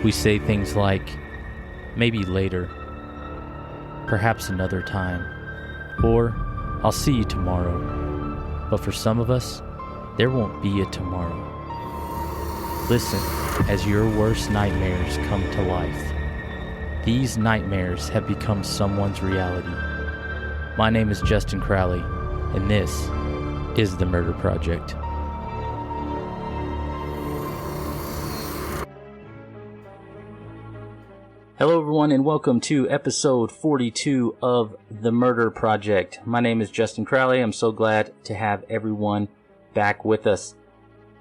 We say things like, maybe later, perhaps another time, or I'll see you tomorrow. But for some of us, there won't be a tomorrow. Listen as your worst nightmares come to life. These nightmares have become someone's reality. My name is Justin Crowley, and this is The Murder Project. Hello everyone, and welcome to episode 42 of The Murder Project. My name is Justin Crowley. I'm so glad to have everyone back with us.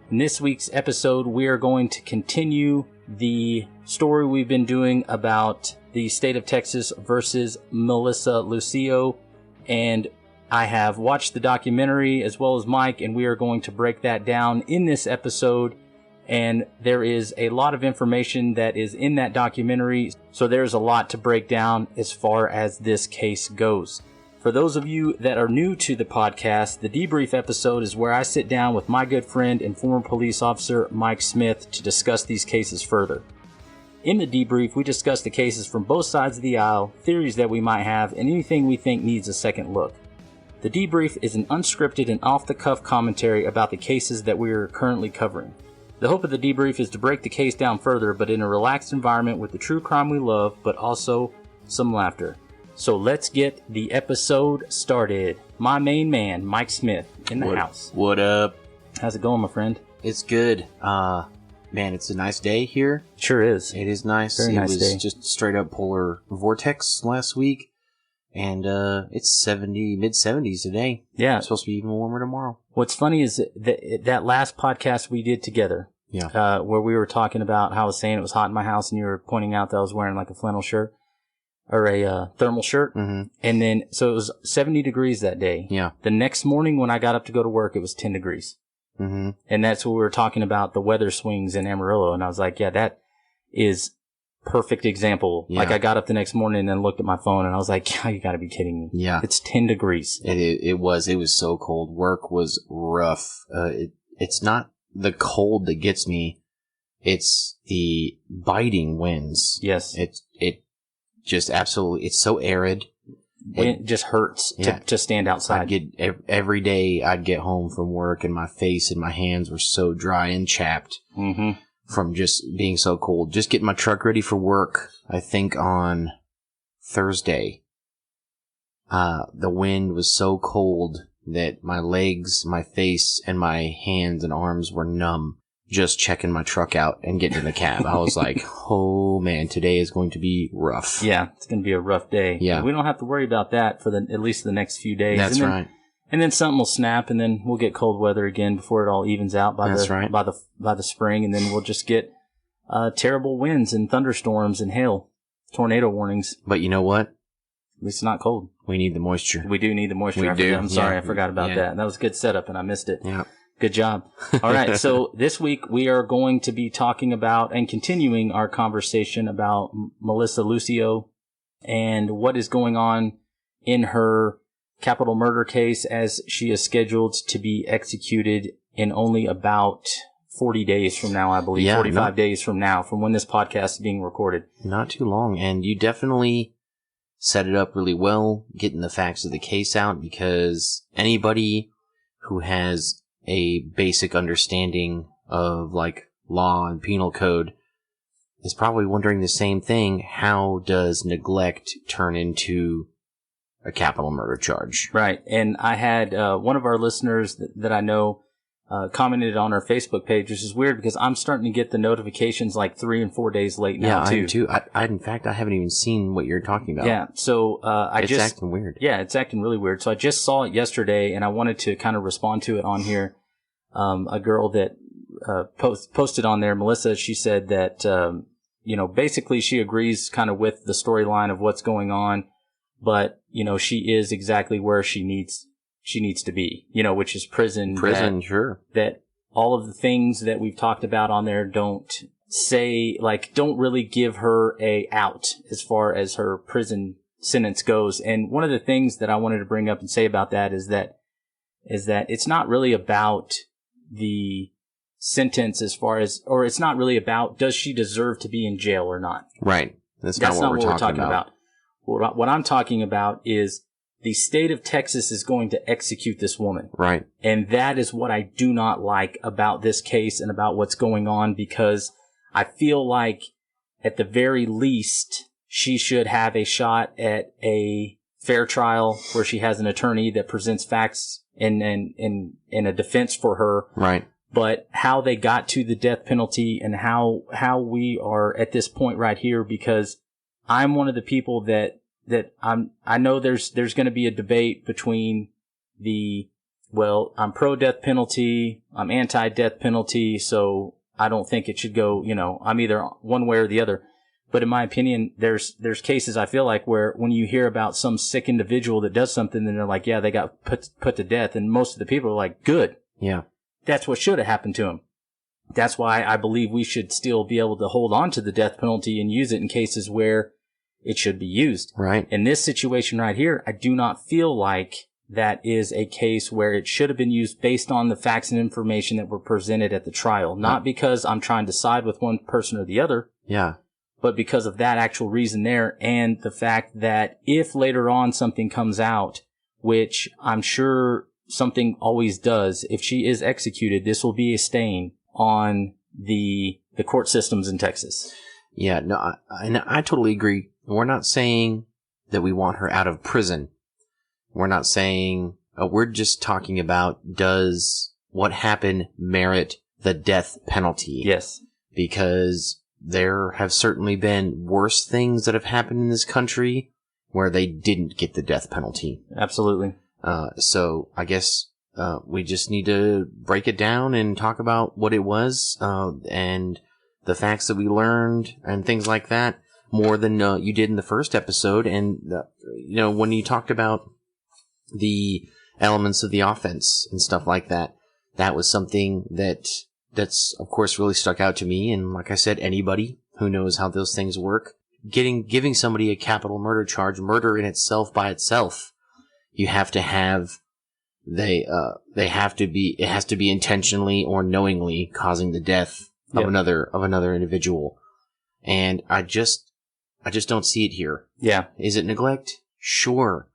In this week's episode, we are going to continue the story we've been doing about the state of Texas versus Melissa Lucio. And I have watched the documentary as well as Mike, and we are going to break that down in this episode. And there is a lot of information that is in that documentary, so there's a lot to break down as far as this case goes. For those of you that are new to the podcast, the Debrief episode is where I sit down with my good friend and former police officer Mike Smith to discuss these cases further. In the Debrief, we discuss the cases from both sides of the aisle, theories that we might have, and anything we think needs a second look. The Debrief is an unscripted and off-the-cuff commentary about the cases that we are currently covering. The hope of the Debrief is to break the case down further, but in a relaxed environment with the true crime we love, but also some laughter. So let's get the episode started. My main man, Mike Smith, in the house. What up? How's it going, my friend? It's good. Man, it's a nice day here. Sure is. It is nice. Very nice day. It was just straight up polar vortex last week, and it's mid-70s today. Yeah. It's supposed to be even warmer tomorrow. What's funny is that last podcast we did together, where we were talking about how I was saying it was hot in my house, and you were pointing out that I was wearing like a flannel shirt or a thermal shirt. Mm-hmm. And then, so it was 70 degrees that day. Yeah. The next morning when I got up to go to work, it was 10 degrees. Mm-hmm. And that's what we were talking about, the weather swings in Amarillo. And I was like, yeah, that is perfect example. Yeah. Like I got up the next morning and then looked at my phone and I was like, you gotta be kidding me. Yeah. It's 10 degrees. It was so cold. Work was rough. It's not the cold that gets me. It's the biting winds. Yes. It just absolutely, it's so arid. It just hurts to stand outside. Every day I'd get home from work and my face and my hands were so dry and chapped from just being so cold. Just getting my truck ready for work, I think on Thursday, the wind was so cold that my legs, my face, and my hands and arms were numb just checking my truck out and getting in the cab. I was like, oh man, today is going to be rough. Yeah, it's going to be a rough day. Yeah. We don't have to worry about that for at least the next few days. That's right. And then something will snap, and then we'll get cold weather again before it all evens out by the spring, and then we'll just get terrible winds and thunderstorms and hail, tornado warnings. But you know what? At least it's not cold. We need the moisture. We do need the moisture. I'm sorry, I forgot about that. That was a good setup, and I missed it. Yeah. Good job. All right, so this week we are going to be talking about and continuing our conversation about Melissa Lucio and what is going on in her capital murder case, as she is scheduled to be executed in only about 40 days from now, I believe. 45 days from now, from when this podcast is being recorded. Not too long, and you definitely set it up really well, getting the facts of the case out, because anybody who has a basic understanding of like law and penal code is probably wondering the same thing. How does neglect turn into a capital murder charge? Right. And I had one of our listeners that I know commented on our Facebook page, which is weird because I'm starting to get the notifications like 3 and 4 days late now too. Yeah, I am too. In fact, I haven't even seen what you're talking about. Yeah. So it's acting weird. Yeah, it's acting really weird. So I just saw it yesterday, and I wanted to kind of respond to it on here. A girl that posted on there, Melissa, she said that basically she agrees kind of with the storyline of what's going on, but she is exactly where she needs to be, which is prison. Sure. That all of the things that we've talked about on there don't really give her a out as far as her prison sentence goes. And one of the things that I wanted to bring up and say about that is that it's not really about the sentence as far as, or it's not really about, does she deserve to be in jail or not? Right. That's not what we're talking about. What I'm talking about is the state of Texas is going to execute this woman. Right. And that is what I do not like about this case and about what's going on, because I feel like at the very least, she should have a shot at a fair trial where she has an attorney that presents facts and a defense for her. Right. But how they got to the death penalty and how we are at this point right here, because I'm one of the people that I know there's going to be a debate between I'm pro death penalty, I'm anti death penalty, so I don't think it should go, I'm either one way or the other. But in my opinion, there's cases I feel like where when you hear about some sick individual that does something, then they're like, yeah, they got put to death. And most of the people are like, good. Yeah. That's what should have happened to him. That's why I believe we should still be able to hold on to the death penalty and use it in cases where it should be used. Right. In this situation right here, I do not feel like that is a case where it should have been used based on the facts and information that were presented at the trial. Not because I'm trying to side with one person or the other. Yeah. But because of that actual reason there, and the fact that if later on something comes out, which I'm sure something always does, if she is executed, this will be a stain on the court systems in Texas. Yeah, no, I totally agree. We're not saying that we want her out of prison. We're not saying, we're just talking about, does what happened merit the death penalty? Yes. Because there have certainly been worse things that have happened in this country where they didn't get the death penalty. Absolutely. So I guess we just need to break it down and talk about what it was and the facts that we learned and things like that more than you did in the first episode. And, when you talked about the elements of the offense and stuff like that, that was something that's of course really stuck out to me. And like I said, anybody who knows how those things work, giving somebody a capital murder charge, murder in itself by itself, you have to have, it has to be intentionally or knowingly causing the death of another individual. And I just don't see it here. Yeah. Is it neglect? Sure.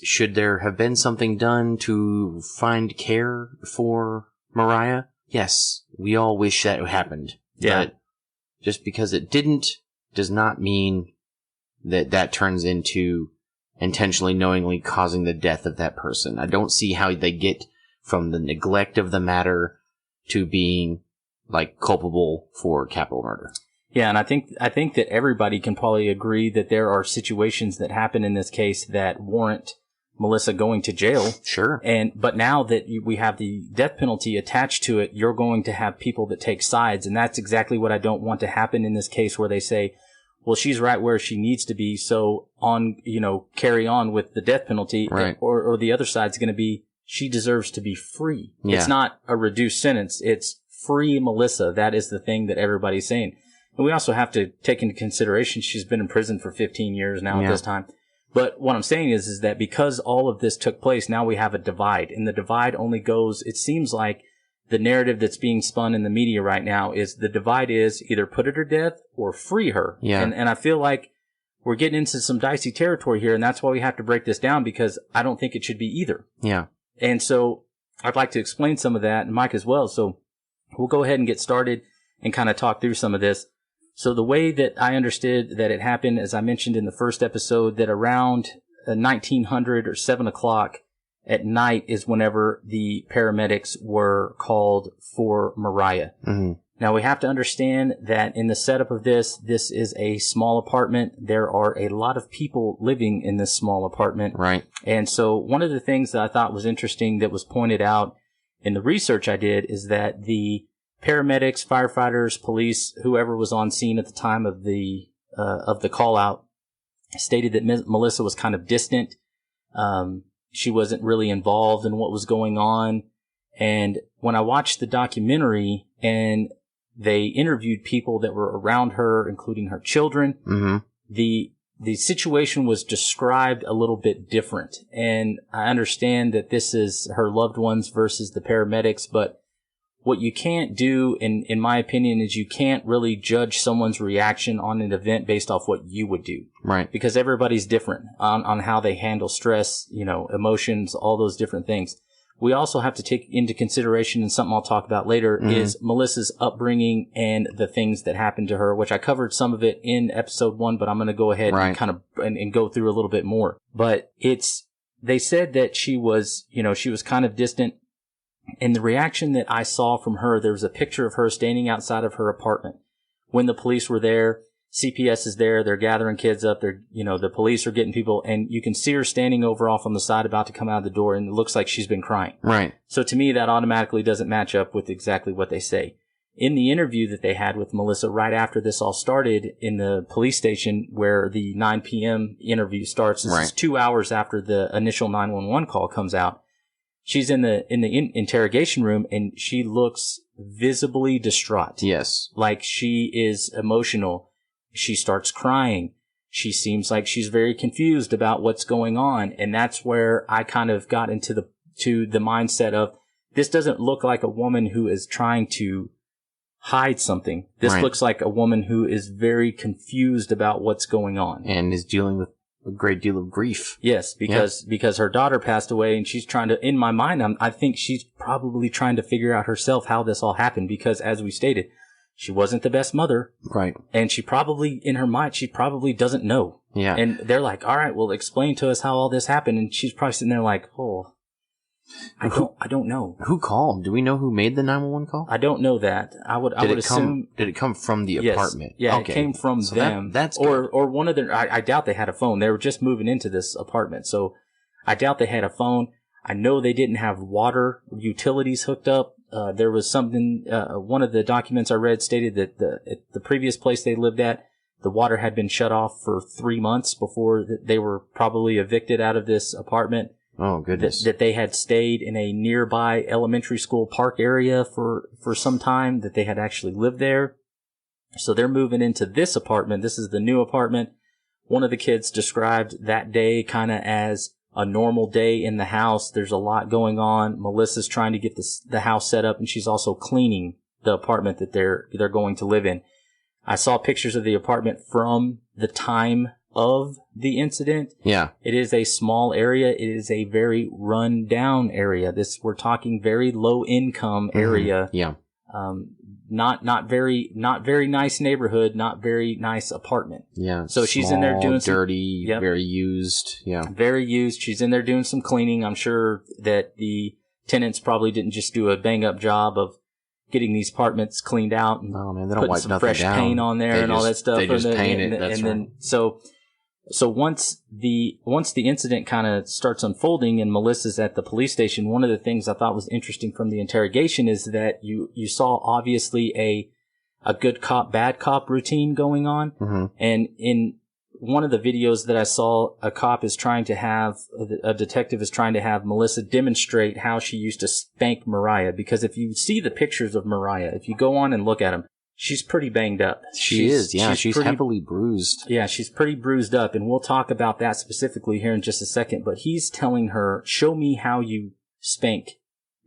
Should there have been something done to find care for Mariah? Yes. We all wish that it happened. Yeah. But just because it didn't does not mean that turns into intentionally, knowingly causing the death of that person. I don't see how they get from the neglect of the matter to being culpable for capital murder. Yeah, and I think that everybody can probably agree that there are situations that happen in this case that warrant Melissa going to jail. Sure. But now that we have the death penalty attached to it, you're going to have people that take sides, and that's exactly what I don't want to happen in this case, where they say, well, she's right where she needs to be, so carry on with the death penalty. Right. Or the other side's going to be, she deserves to be free. Yeah. It's not a reduced sentence. It's free Melissa. That is the thing that everybody's saying. And we also have to take into consideration she's been in prison for 15 years now at this time. But what I'm saying is that because all of this took place, now we have a divide. And the divide only goes, it seems like the narrative that's being spun in the media right now is the divide is either put her to death or free her. Yeah. And I feel like we're getting into some dicey territory here, and that's why we have to break this down, because I don't think it should be either. Yeah. And so I'd like to explain some of that, and Mike as well. So we'll go ahead and get started and kind of talk through some of this. So the way that I understood that it happened, as I mentioned in the first episode, that around 1900 or 7 o'clock at night is whenever the paramedics were called for Mariah. Mm-hmm. Now, we have to understand that in the setup of this is a small apartment. There are a lot of people living in this small apartment. Right. And so one of the things that I thought was interesting that was pointed out in the research I did is that the paramedics, firefighters, police, whoever was on scene at the time of the call out stated that Melissa was kind of distant. She wasn't really involved in what was going on. And when I watched the documentary and they interviewed people that were around her, including her children, mm-hmm. the situation was described a little bit different. And I understand that this is her loved ones versus the paramedics, but what you can't do, in my opinion, is you can't really judge someone's reaction on an event based off what you would do. Right. Because everybody's different on how they handle stress, emotions, all those different things. We also have to take into consideration, and something I'll talk about later, is Melissa's upbringing and the things that happened to her, which I covered some of it in episode 1, but I'm going to go ahead and kind of and go through a little bit more. But they said that she was kind of distant. And the reaction that I saw from her, there was a picture of her standing outside of her apartment when the police were there. CPS is there. They're gathering kids up. The police are getting people, and you can see her standing over off on the side about to come out of the door, and it looks like she's been crying. Right. So to me, that automatically doesn't match up with exactly what they say. In the interview that they had with Melissa right after this all started in the police station where the 9 p.m. interview starts, this is 2 hours after the initial 911 call comes out. She's in the interrogation room, and she looks visibly distraught. Yes. Like she is emotional. She starts crying. She seems like she's very confused about what's going on. And that's where I kind of got into the mindset of, this doesn't look like a woman who is trying to hide something. This looks like a woman who is very confused about what's going on. And is dealing with a great deal of grief. Yes, because her daughter passed away, and she's trying to, in my mind, I think she's probably trying to figure out herself how this all happened, because as we stated, she wasn't the best mother. Right. And she probably, in her mind, she probably doesn't know. Yeah. And they're like, all right, well, explain to us how all this happened. And she's probably sitting there like, oh, I don't know. Who called? Do we know who made the 911 call? I don't know that. I would assume. Did it come from the apartment? Yeah, okay. It came from them. That's or one of their. I doubt they had a phone. They were just moving into this apartment, so I doubt they had a phone. I know they didn't have water utilities hooked up. There was something. One of the documents I read stated that the previous place they lived at, the water had been shut off for 3 months before they were probably evicted out of this apartment. Oh, goodness. That they had stayed in a nearby elementary school park area for some time, that they had actually lived there. So they're moving into this apartment. This is the new apartment. One of the kids described that day kind of as a normal day in the house. There's a lot going on. Melissa's trying to get the house set up, and she's also cleaning the apartment that they're going to live in. I saw pictures of the apartment from the time of the incident. Yeah. It is a small area. It is a very run down area. We're talking very low income area. Yeah. Not very nice neighborhood, not very nice apartment. Yeah. So she's in there doing dirty, very used. Yeah. Very used. She's in there doing some cleaning. I'm sure that the tenants probably didn't just do a bang up job of getting these apartments cleaned out and putting some fresh paint on there and all that stuff. They just paint it. That's right. So once the incident kind of starts unfolding and Melissa's at the police station, one of the things I thought was interesting from the interrogation is that you saw obviously a good cop, bad cop routine going on. Mm-hmm. And in one of the videos that I saw, a detective is trying to have Melissa demonstrate how she used to spank Mariah. Because if you see the pictures of Mariah, if you go on and look at them, she's pretty banged up. She's heavily bruised. Yeah, she's pretty bruised up, and we'll talk about that specifically here in just a second. But he's telling her, show me how you spank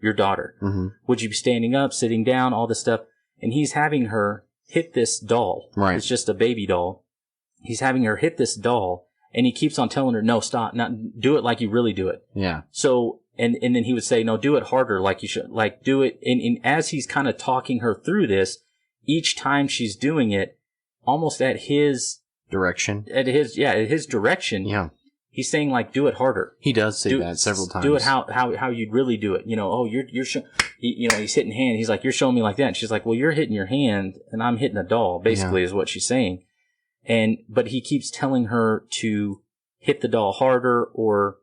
your daughter. Mm-hmm. Would you be standing up, sitting down, all this stuff? And he's having her hit this doll. Right. It's just a baby doll. He's having her hit this doll, and he keeps on telling her, no, stop, not do it like you really do it. Yeah. So, and then he would say, no, do it harder like you should. Like, do it. And as he's kind of talking her through this, each time she's doing it, almost at his direction. At his direction. Yeah. He's saying, like, do it harder. He does say that several times. Do it how you'd really do it. He's hitting hand. He's like, you're showing me like that. And she's like, well, you're hitting your hand and I'm hitting a doll, basically, is what she's saying. But he keeps telling her to hit the doll harder, or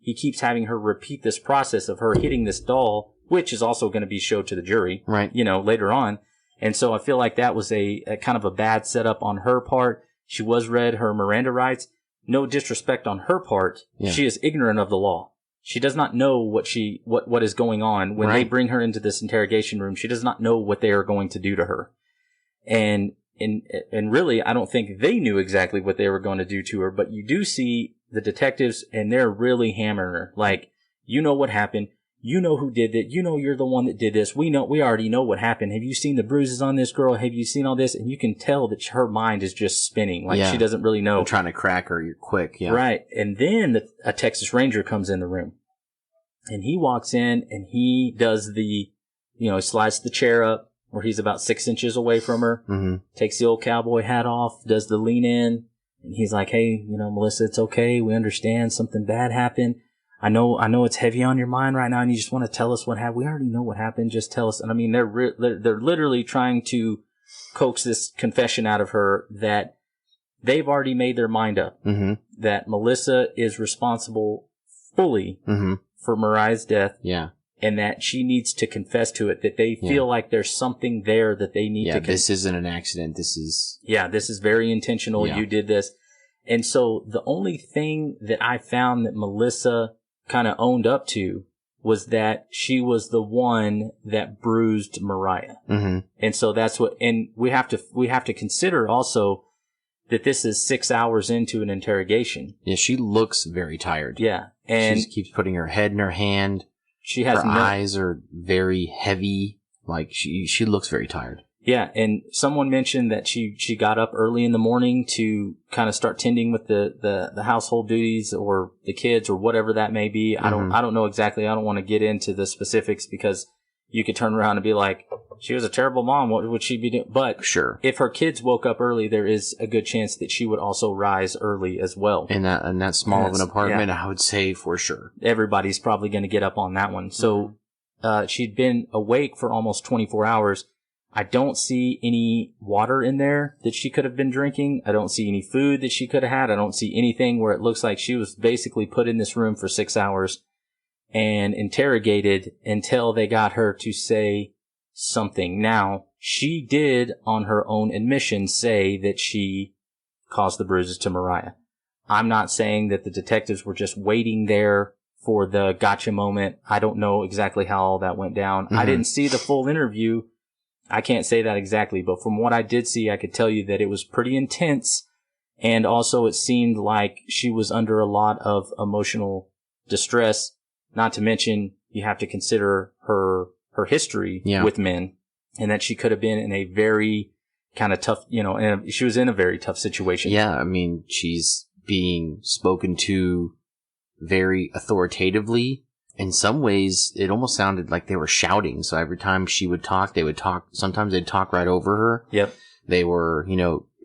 he keeps having her repeat this process of her hitting this doll, which is also going to be showed to the jury, right? Later on. And so I feel like that was a kind of a bad setup on her part. She was read her Miranda rights. No disrespect on her part. Yeah. She is ignorant of the law. She does not know what is going on when they bring her into this interrogation room. She does not know what they are going to do to her. And really, I don't think they knew exactly what they were going to do to her, but you do see the detectives, and they're really hammering her. Like, you know what happened. you know who did it. You know you're the one that did this. We already know what happened. Have you seen the bruises on this girl? Have you seen all this? And you can tell that her mind is just spinning. Like she doesn't really know. They're trying to crack her. You're quick. Yeah. Right. And then a Texas Ranger comes in the room. And he walks in and he does he slides the chair up where he's about 6 inches away from her, takes the old cowboy hat off, does the lean in. And he's like, hey, Melissa, it's okay. We understand something bad happened. I know it's heavy on your mind right now, and you just want to tell us what happened. We already know what happened. Just tell us. And I mean, they're literally trying to coax this confession out of her that they've already made their mind up that Melissa is responsible fully for Mariah's death. Yeah. And that she needs to confess to it, that they feel like there's something there that they need to this isn't an accident. This is very intentional. Yeah. You did this. And so the only thing that I found that Melissa kind of owned up to was that she was the one that bruised Mariah. And so that's and we have to consider also that this is 6 hours into an interrogation. Yeah, she looks very tired. Yeah. And she keeps putting her head in her hand. She has her eyes are very heavy. Like she looks very tired. Yeah, and someone mentioned that she got up early in the morning to kind of start tending with the household duties or the kids or whatever that may be. I don't know exactly. I don't want to get into the specifics because you could turn around and be like, she was a terrible mom. What would she be doing? But sure, if her kids woke up early, there is a good chance that she would also rise early as well. In that small of an apartment, I would say for sure. Everybody's probably going to get up on that one. So she'd been awake for almost 24 hours. I don't see any water in there that she could have been drinking. I don't see any food that she could have had. I don't see anything where it looks like she was basically put in this room for 6 hours and interrogated until they got her to say something. Now, she did, on her own admission, say that she caused the bruises to Mariah. I'm not saying that the detectives were just waiting there for the gotcha moment. I don't know exactly how all that went down. I didn't see the full interview. I can't say that exactly, but from what I did see, I could tell you that it was pretty intense. And also it seemed like she was under a lot of emotional distress. Not to mention, you have to consider her history with men, and that she could have been in a very kind of tough, she was in a very tough situation. Yeah, I mean, she's being spoken to very authoritatively. In some ways, it almost sounded like they were shouting. So every time she would talk, they would talk. Sometimes they'd talk right over her. Yep. They were,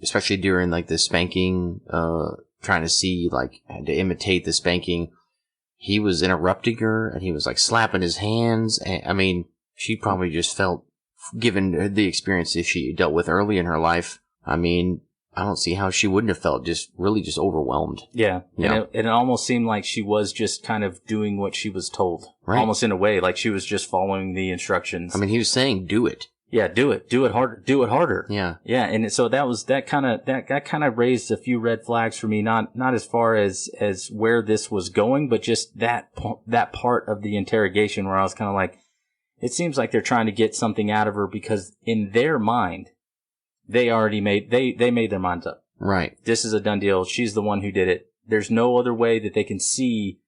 especially during like the spanking, trying to see, like, to imitate the spanking. He was interrupting her and he was like slapping his hands. And, I mean, she probably just felt, given the experience that she dealt with early in her life, I mean, I don't see how she wouldn't have felt just overwhelmed. Yeah. And it almost seemed like she was just kind of doing what she was told. Right. Almost in a way, like she was just following the instructions. I mean, he was saying, do it. Yeah, do it. Do it harder. Do it harder. Yeah. Yeah. And so that kind of raised a few red flags for me, not as far as where this was going, but just that part of the interrogation where I was kind of like, it seems like they're trying to get something out of her because in their mind, they already made their minds up. Right. This is a done deal. She's the one who did it. There's no other way that they can see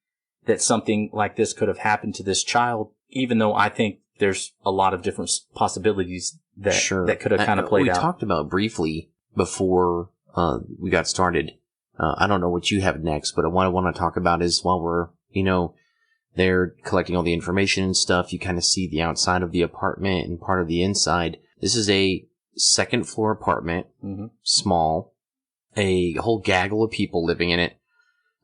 that something like this could have happened to this child, even though I think there's a lot of different possibilities that could have kind of played out. We talked about briefly before we got started. I don't know what you have next, but what I want to talk about is while we're, they're collecting all the information and stuff, you kind of see the outside of the apartment and part of the inside. This is a second floor apartment, small, a whole gaggle of people living in it.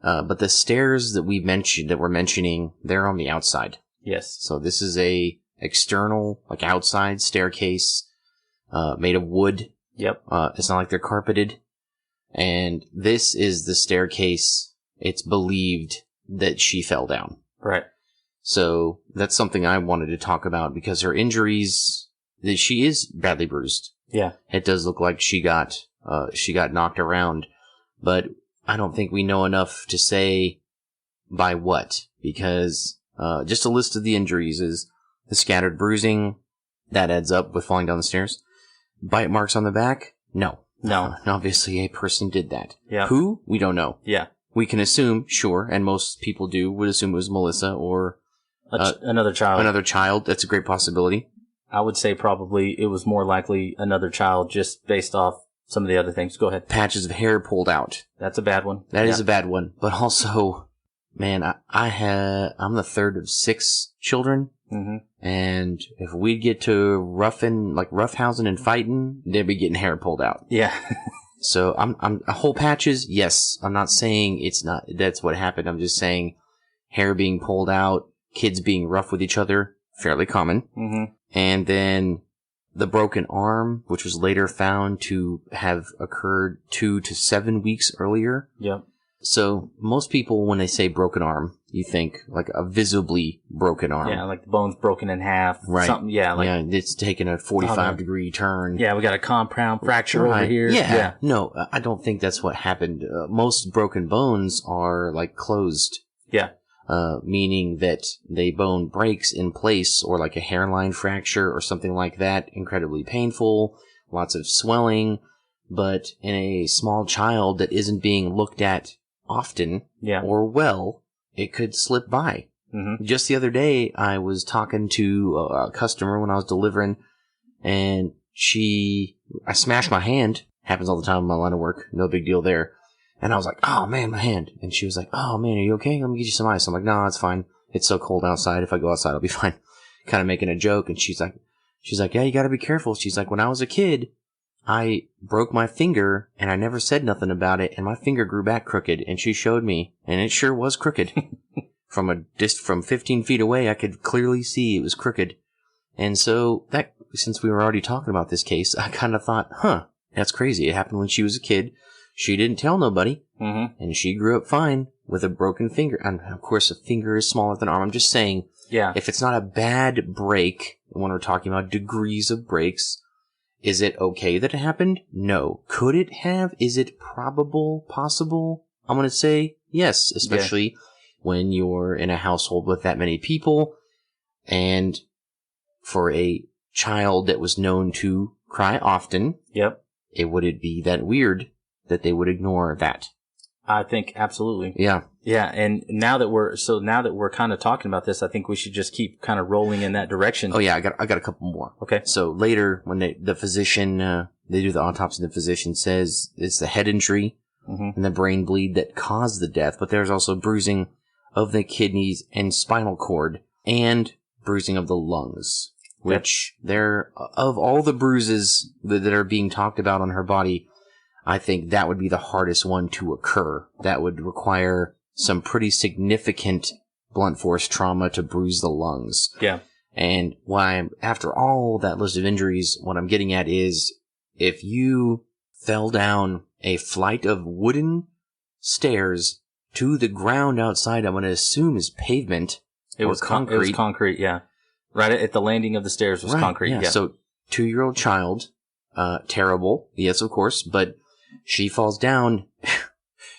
But the stairs that we're mentioning, they're on the outside. Yes. So this is a external, like outside staircase, made of wood. Yep. It's not like they're carpeted. And this is the staircase. It's believed that she fell down. Right. So that's something I wanted to talk about because her injuries, she is badly bruised. Yeah. It does look like she got knocked around, but I don't think we know enough to say by what, because just a list of the injuries is the scattered bruising that adds up with falling down the stairs. Bite marks on the back? No. Obviously a person did that. Yeah. Who? We don't know. Yeah. We can assume, sure, and most people would assume it was Melissa or Another child. Another child. That's a great possibility. I would say probably it was more likely another child just based off some of the other things. Go ahead. Patches of hair pulled out. That's a bad one. That is a bad one. But also, man, I'm the third of 6 children. Mm-hmm. And if we get to roughhousing and fighting, they'd be getting hair pulled out. Yeah. So I'm whole patches. Yes. I'm not saying that's what happened. I'm just saying hair being pulled out, kids being rough with each other, fairly common. Mm-hmm. And then the broken arm, which was later found to have occurred 2 to 7 weeks earlier. Yep. So most people, when they say broken arm, you think like a visibly broken arm. Yeah, like the bone's broken in half. Right. Something, yeah. It's taken a 45-degree turn. Yeah, we got a compound fracture over here. Yeah. No, I don't think that's what happened. Most broken bones are like closed. Yeah. Meaning that the bone breaks in place, or like a hairline fracture or something like that. Incredibly painful, lots of swelling. But in a small child that isn't being looked at often or well, it could slip by. Mm-hmm. Just the other day, I was talking to a customer when I was delivering, and I smashed my hand. Happens all the time in my line of work. No big deal there. And I was like, oh man, my hand. And she was like, oh man, are you okay? Let me get you some ice. I'm like, no, it's fine. It's so cold outside. If I go outside, I'll be fine. Kind of making a joke. And she's like, yeah, you gotta be careful. She's like, when I was a kid, I broke my finger and I never said nothing about it. And my finger grew back crooked. And she showed me, and it sure was crooked. From 15 feet away, I could clearly see it was crooked. And so since we were already talking about this case, I kind of thought, that's crazy. It happened when she was a kid. She didn't tell nobody, and she grew up fine with a broken finger. And, of course, a finger is smaller than an arm. I'm just saying, if it's not a bad break, when we're talking about degrees of breaks, is it okay that it happened? No. Could it have? Is it probable? Possible? I'm going to say yes, especially when you're in a household with that many people. And for a child that was known to cry often, would it be that weird that they would ignore that? I think absolutely. Yeah. Yeah, and now that we're kind of talking about this, I think we should just keep kind of rolling in that direction. Oh yeah, I got a couple more. Okay. So later, when the physician they do the autopsy, the physician says it's the head injury and the brain bleed that caused the death, but there's also bruising of the kidneys and spinal cord and bruising of the lungs, which of all the bruises that are being talked about on her body, I think that would be the hardest one to occur. That would require some pretty significant blunt force trauma to bruise the lungs. Yeah. And after all that list of injuries, what I'm getting at is, if you fell down a flight of wooden stairs to the ground outside, I'm going to assume is pavement. It was concrete. It was concrete, yeah. Right at the landing of the stairs was concrete. Yeah. So 2-year-old child, terrible. Yes, of course. But she falls down.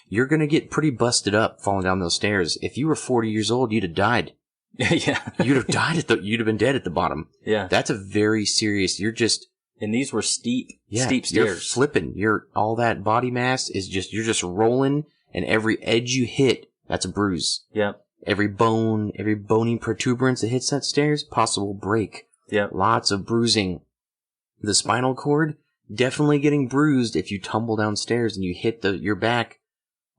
You're going to get pretty busted up falling down those stairs. If you were 40 years old, you'd have died. Yeah. You'd have died you'd have been dead at the bottom. Yeah. That's a very serious, and these were steep stairs. You're flipping. All that body mass is you're just rolling, and every edge you hit, that's a bruise. Yep. Every bony protuberance that hits that stairs, possible break. Yep. Lots of bruising. The spinal cord, definitely getting bruised if you tumble downstairs and you hit your back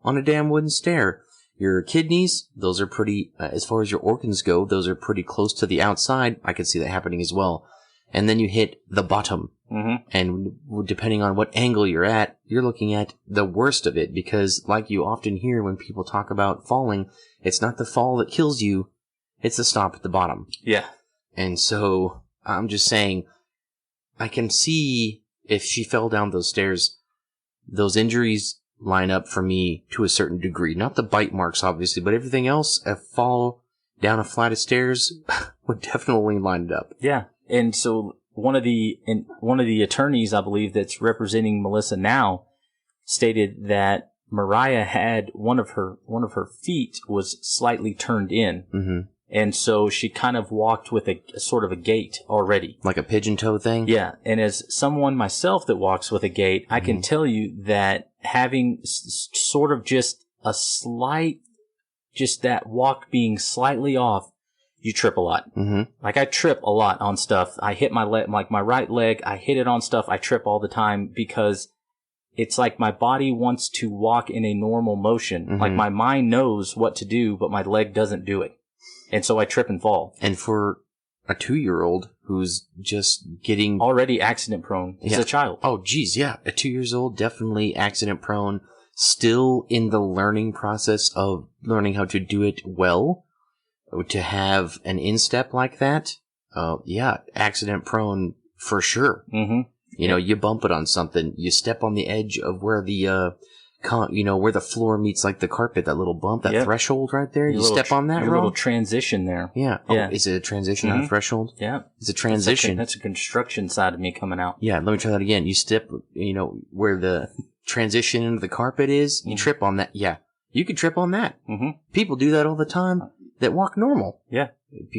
on a damn wooden stair. Your kidneys, those are pretty, as far as your organs go, those are pretty close to the outside. I could see that happening as well. And then you hit the bottom. Mm-hmm. And depending on what angle you're at, you're looking at the worst of it. Because like you often hear when people talk about falling, it's not the fall that kills you, it's the stop at the bottom. Yeah. And so I'm just saying, I can see if she fell down those stairs, those injuries line up for me to a certain degree. Not the bite marks, obviously, but everything else, a fall down a flight of stairs would definitely line it up. Yeah. And so one of the attorneys, I believe, that's representing Melissa now, stated that Mariah had one of her feet was slightly turned in. Mm-hmm. And so she kind of walked with a sort of a gait already. Like a pigeon toe thing? Yeah. And as someone myself that walks with a gait, I can tell you that having sort of just that walk being slightly off, you trip a lot. Mm-hmm. Like I trip a lot on stuff. I hit my leg, like my right leg, I hit it on stuff. I trip all the time because it's like my body wants to walk in a normal motion. Mm-hmm. Like my mind knows what to do, but my leg doesn't do it. And so I trip and fall. And for a 2-year-old who's just getting... already accident prone. He's a child. Oh, geez, yeah. A 2-year-old, definitely accident prone. Still in the learning process of learning how to do it well. To have an instep like that, accident prone for sure. Mm-hmm. You know, you bump it on something, you step on the edge of where the, where the floor meets like the carpet, that little bump, that threshold right there. You step on that, a little transition there. Yeah. Yeah. Oh, is it a transition, not a threshold? Yeah. It's a transition. That's a construction side of me coming out. Yeah, let me try that again. You step, where the transition into the carpet is, you trip on that. Yeah. You can trip on that. Mm-hmm. People do that all the time that walk normal. Yeah.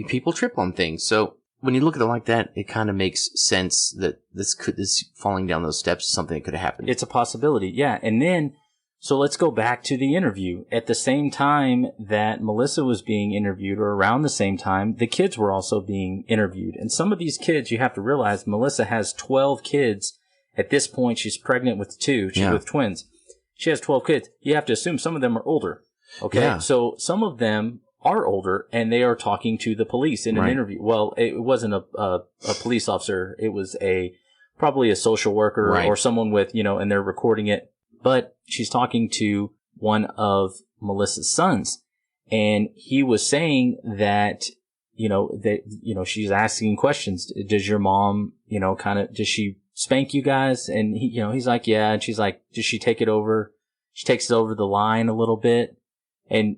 People trip on things. So when you look at it like that, it kind of makes sense that this falling down those steps is something that could have happened. It's a possibility. Yeah. And then, so let's go back to the interview. At the same time that Melissa was being interviewed, or around the same time, the kids were also being interviewed. And some of these kids, you have to realize, Melissa has 12 kids. At this point, she's pregnant with 2. She's with twins. She has 12 kids. You have to assume some of them are older. Okay. Yeah. So some of them are older, and they are talking to the police in an interview. Well, it wasn't a police officer. It was probably a social worker or someone with, and they're recording it. But she's talking to one of Melissa's sons, and he was saying that, she's asking questions. Does your mom, does she spank you guys? And he, he's like, yeah. And she's like, does she take it over? She takes it over the line a little bit. And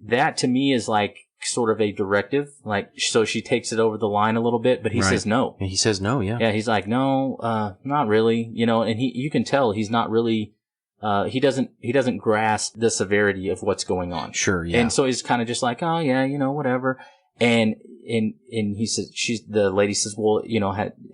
that to me is like sort of a directive. Like, so she takes it over the line a little bit, but he says no. And he says no, yeah. Yeah, he's like, no, not really, and you can tell he's not really, he doesn't grasp the severity of what's going on. Sure, yeah. And so he's kind of just like, oh yeah, whatever. And he says, the lady says, well,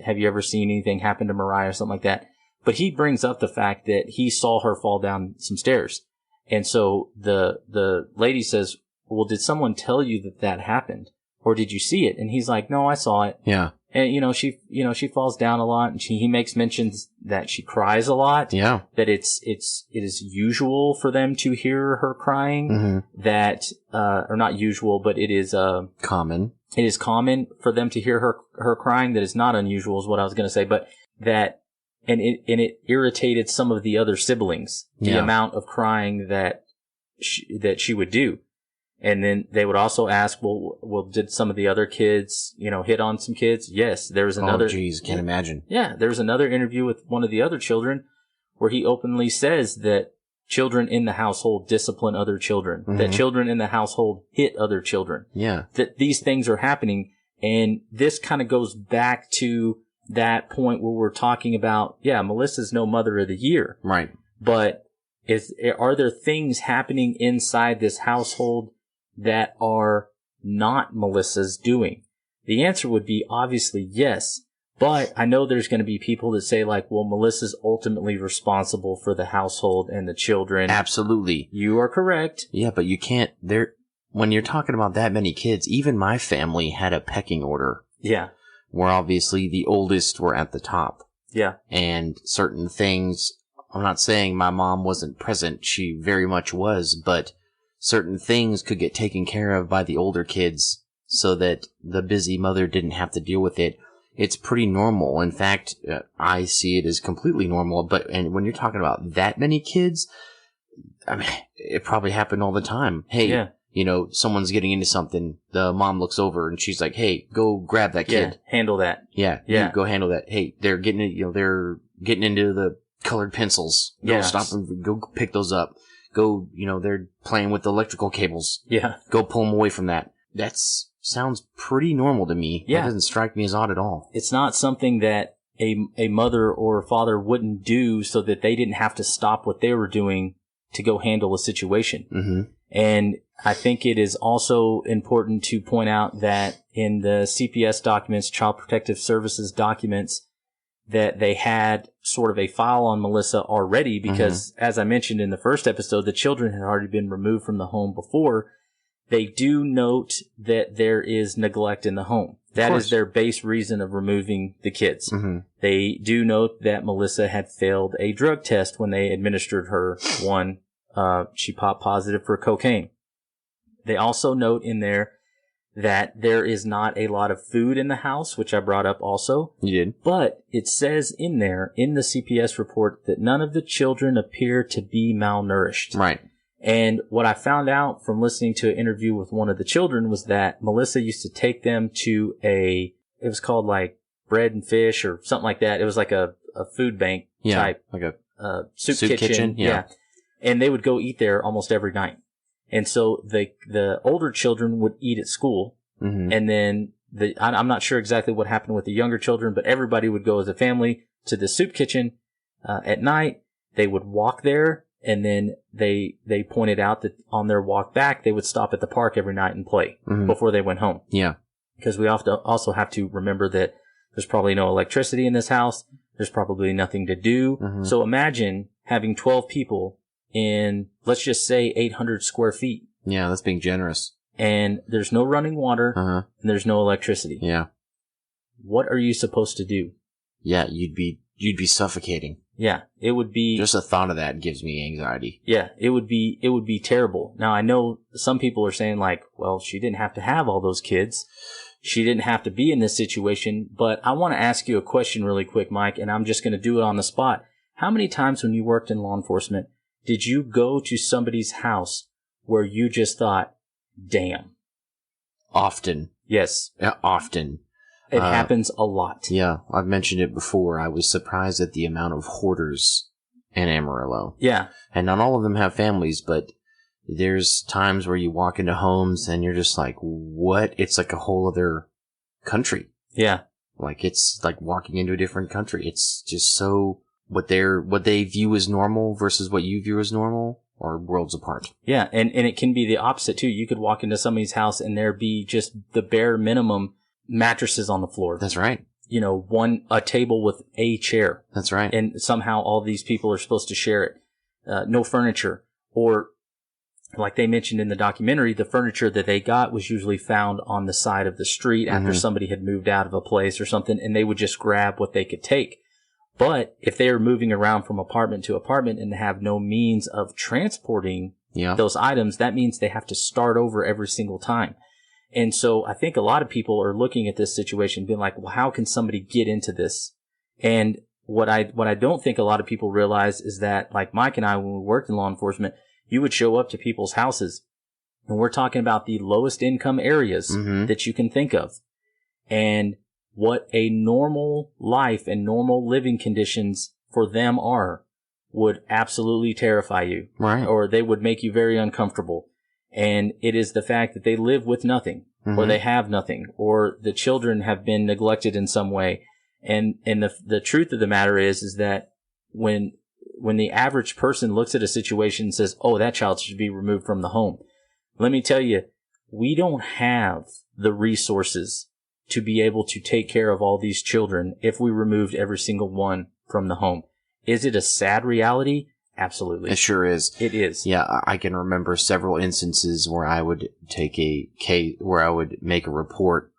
have you ever seen anything happen to Mariah or something like that? But he brings up the fact that he saw her fall down some stairs. And so the lady says, well, did someone tell you that happened? Or did you see it? And he's like, no, I saw it. Yeah. And, she falls down a lot, and he makes mentions that she cries a lot. Yeah. That it is usual for them to hear her crying. Mm-hmm. Or not usual, but it is, common. It is common for them to hear her crying. That is not unusual is what I was going to say, but that, and it irritated some of the other siblings, the amount of crying that she would do. And then they would also ask, well, did some of the other kids, hit on some kids? Yes, there was another. Oh, geez, can't imagine. Yeah, there's another interview with one of the other children where he openly says that children in the household discipline other children, that children in the household hit other children. Yeah. That these things are happening. And this kind of goes back to that point where we're talking about, Melissa's no mother of the year. Right. But are there things happening inside this household that are not Melissa's doing? The answer would be obviously yes. But I know there's going to be people that say like, well, Melissa's ultimately responsible for the household and the children. Absolutely. You are correct. Yeah, but you can't, when you're talking about that many kids, even my family had a pecking order. Yeah. Where obviously the oldest were at the top. Yeah. And certain things, I'm not saying my mom wasn't present. She very much was, but certain things could get taken care of by the older kids so that the busy mother didn't have to deal with it. It's pretty normal. In fact, I see it as completely normal. And when you're talking about that many kids, I mean, it probably happened all the time. Hey, someone's getting into something. The mom looks over and she's like, hey, go grab that kid. Yeah, handle that. Yeah. Go handle that. Hey, they're getting into the colored pencils. Go stop them. Go pick those up. Go, they're playing with the electrical cables. Yeah. Go pull them away from that. That sounds pretty normal to me. Yeah. That doesn't strike me as odd at all. It's not something that a mother or a father wouldn't do so that they didn't have to stop what they were doing to go handle a situation. Mm-hmm. And I think it is also important to point out that in the CPS documents, Child Protective Services documents, that they had sort of a file on Melissa already because, as I mentioned in the first episode, the children had already been removed from the home before. They do note that there is neglect in the home. That is their base reason of removing the kids. Mm-hmm. They do note that Melissa had failed a drug test when they administered her one. She popped positive for cocaine. They also note in there that there is not a lot of food in the house, which I brought up also. You did. But it says in there, in the CPS report, that none of the children appear to be malnourished. Right. And what I found out from listening to an interview with one of the children was that Melissa used to take them to it was called like bread and fish or something like that. It was like a food bank type. Like a soup kitchen. Yeah. And they would go eat there almost every night. And so the older children would eat at school. Mm-hmm. And then I'm not sure exactly what happened with the younger children, but everybody would go as a family to the soup kitchen at night. They would walk there. And then they pointed out that on their walk back, they would stop at the park every night and play before they went home. Yeah. Because we also have to remember that there's probably no electricity in this house. There's probably nothing to do. Mm-hmm. So imagine having 12 people in, let's just say, 800 square feet. Yeah, that's being generous. And there's no running water and there's no electricity. Yeah. What are you supposed to do? Yeah, you'd be suffocating. Yeah, it would be... Just the thought of that gives me anxiety. Yeah, it would be terrible. Now, I know some people are saying like, well, she didn't have to have all those kids. She didn't have to be in this situation. But I want to ask you a question really quick, Mike, and I'm just going to do it on the spot. How many times when you worked in law enforcement did you go to somebody's house where you just thought, damn? Often. Yes. Yeah, often. It happens a lot. Yeah, I've mentioned it before. I was surprised at the amount of hoarders in Amarillo. Yeah. And not all of them have families, but there's times where you walk into homes and you're just like, what? It's like a whole other country. Yeah. Like, it's like walking into a different country. It's just so, what they view as normal versus what you view as normal are worlds apart. Yeah, and it can be the opposite too. You could walk into somebody's house and there be just the bare minimum mattresses on the floor. That's right. You know, a table with a chair. That's right. And somehow all these people are supposed to share it. No furniture. Or, like they mentioned in the documentary, the furniture that they got was usually found on the side of the street after somebody had moved out of a place or something, and they would just grab what they could take. But if they are moving around from apartment to apartment and have no means of transporting those items, that means they have to start over every single time. And so I think a lot of people are looking at this situation being like, well, how can somebody get into this? And what I don't think a lot of people realize is that, like Mike and I, when we worked in law enforcement, you would show up to people's houses, and we're talking about the lowest income areas that you can think of. And what a normal life and normal living conditions for them are would absolutely terrify you. Right. Or they would make you very uncomfortable. And it is the fact that they live with nothing, or they have nothing, or the children have been neglected in some way. And the truth of the matter is that when the average person looks at a situation and says, oh, that child should be removed from the home, let me tell you, we don't have the resources to be able to take care of all these children if we removed every single one from the home. Is it a sad reality? Absolutely. It sure is. It is. Yeah, I can remember several instances where I would take a case, where I would make a report,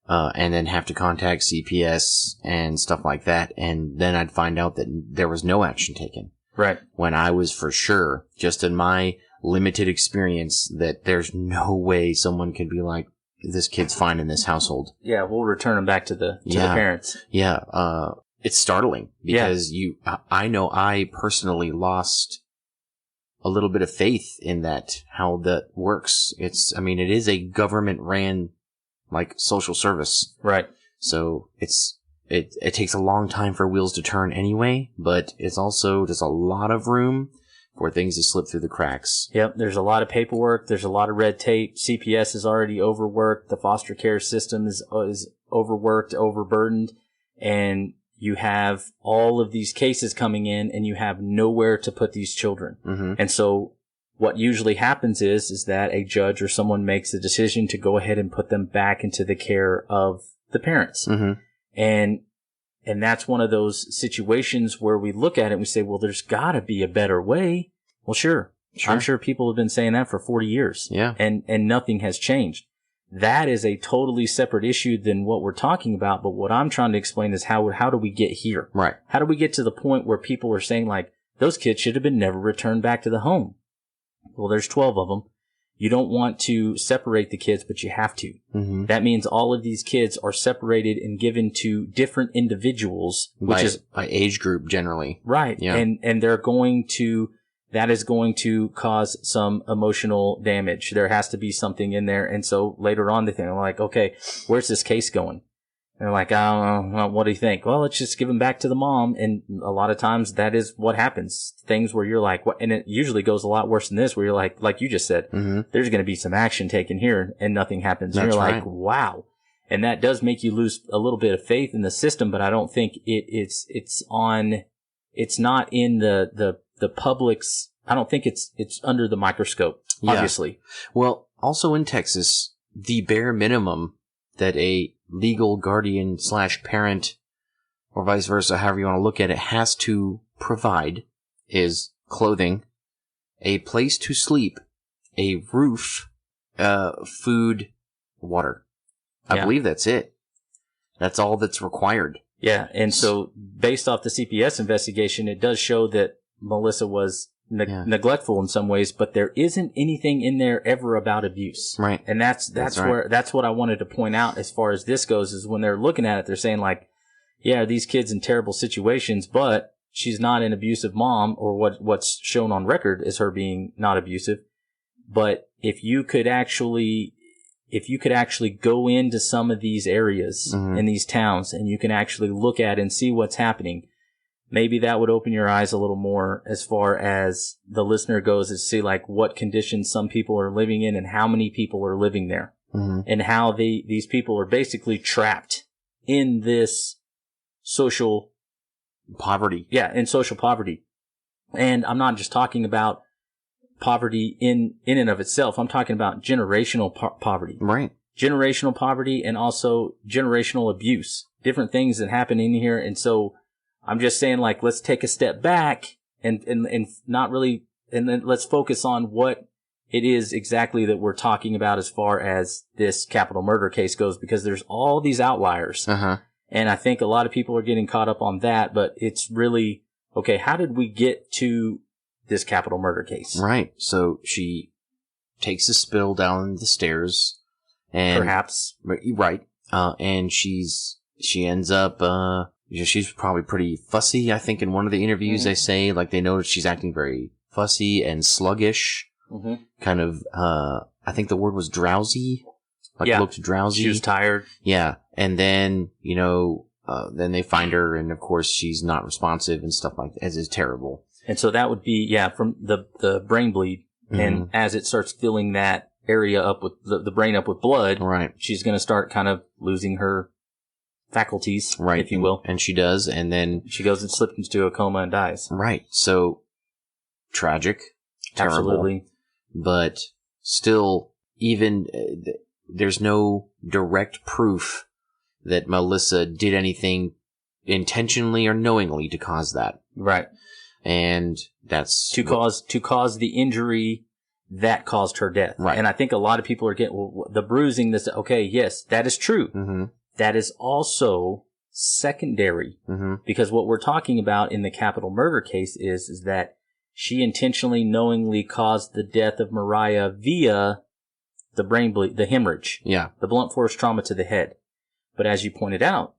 and then have to contact CPS and stuff like that, and then I'd find out that there was no action taken. Right. When I was for sure, just in my limited experience, that there's no way someone could be like, this kid's fine in this household. Yeah, we'll return them back to the parents. Yeah, it's startling because I know I personally lost a little bit of faith in that, how that works. It is a government ran, like, social service. Right. So it takes a long time for wheels to turn anyway, but it's also just a lot of room for things to slip through the cracks. Yep, there's a lot of paperwork, there's a lot of red tape. CPS is already overworked, the foster care system is overworked, overburdened, and you have all of these cases coming in, and you have nowhere to put these children. Mm-hmm. And so what usually happens is that a judge or someone makes a decision to go ahead and put them back into the care of the parents. Mm-hmm. And that's one of those situations where we look at it and we say, well, there's got to be a better way. Well, sure, Sure. I'm sure people have been saying that for 40 years. Yeah. And nothing has changed. That is a totally separate issue than what we're talking about. But what I'm trying to explain is how do we get here? Right. How do we get to the point where people are saying, like, those kids should have been never returned back to the home? Well, there's 12 of them. You don't want to separate the kids, but you have to. Mm-hmm. That means all of these kids are separated and given to different individuals, which is by age group generally. Right. Yeah. And that is going to cause some emotional damage. There has to be something in there. And so later on they think, like, okay, where's this case going? And they're like, I don't know, what do you think? Well, let's just give them back to the mom. And a lot of times that is what happens. Things where you're like, what? And it usually goes a lot worse than this, where you're like you just said, there's going to be some action taken here and nothing happens. And you're like, wow. And that does make you lose a little bit of faith in the system, but I don't think it's not in the public's, I don't think it's under the microscope, obviously. Yeah. Well, also in Texas, the bare minimum that a legal guardian / parent or vice versa, however you want to look at it, has to provide is clothing, a place to sleep, a roof, food, water. I believe that's it. That's all that's required. Yeah. And so based off the CPS investigation, it does show that Melissa was neglectful in some ways, but there isn't anything in there ever about abuse. Right. And that's what I wanted to point out as far as this goes, is when they're looking at it, they're saying, like, yeah, these kids in terrible situations, but she's not an abusive mom, or what's shown on record is her being not abusive. But if you could actually go into some of these areas in these towns, and you can actually look at and see what's happening, maybe that would open your eyes a little more as far as the listener goes, to see, like, what conditions some people are living in and how many people are living there, and how these people are basically trapped in this social poverty. Yeah, in social poverty. And I'm not just talking about poverty in and of itself. I'm talking about generational poverty. Right. Generational poverty, and also generational abuse. Different things that happen in here. And so I'm just saying, like, let's take a step back and not really, and then let's focus on what it is exactly that we're talking about as far as this capital murder case goes, because there's all these outliers. And I think a lot of people are getting caught up on that, but it's really, okay, how did we get to this capital murder case? Right. So she takes a spill down the stairs, and perhaps. Right. And she ends up, she's probably pretty fussy. I think in one of the interviews they say, like, they notice she's acting very fussy and sluggish. Kind of, I think the word was drowsy. Like, looked drowsy. She was tired. Yeah. And then, then they find her, and of course she's not responsive and stuff like that, as is terrible. And so that would be, from the brain bleed. And as it starts filling that area up with the brain up with blood, right, she's going to start kind of losing her faculties, right, if you will. And she does, and then she goes and slips into a coma and dies. Right. So tragic, terrible, absolutely. But still, even there's no direct proof that Melissa did anything intentionally or knowingly to cause that. Right. And that's to cause the injury that caused her death. Right. And I think a lot of people are getting the bruising. This, okay, yes, that is true. That is also secondary, because what we're talking about in the capital murder case is that she intentionally, knowingly caused the death of Mariah via the brain bleed, the hemorrhage, the blunt force trauma to the head. But as you pointed out,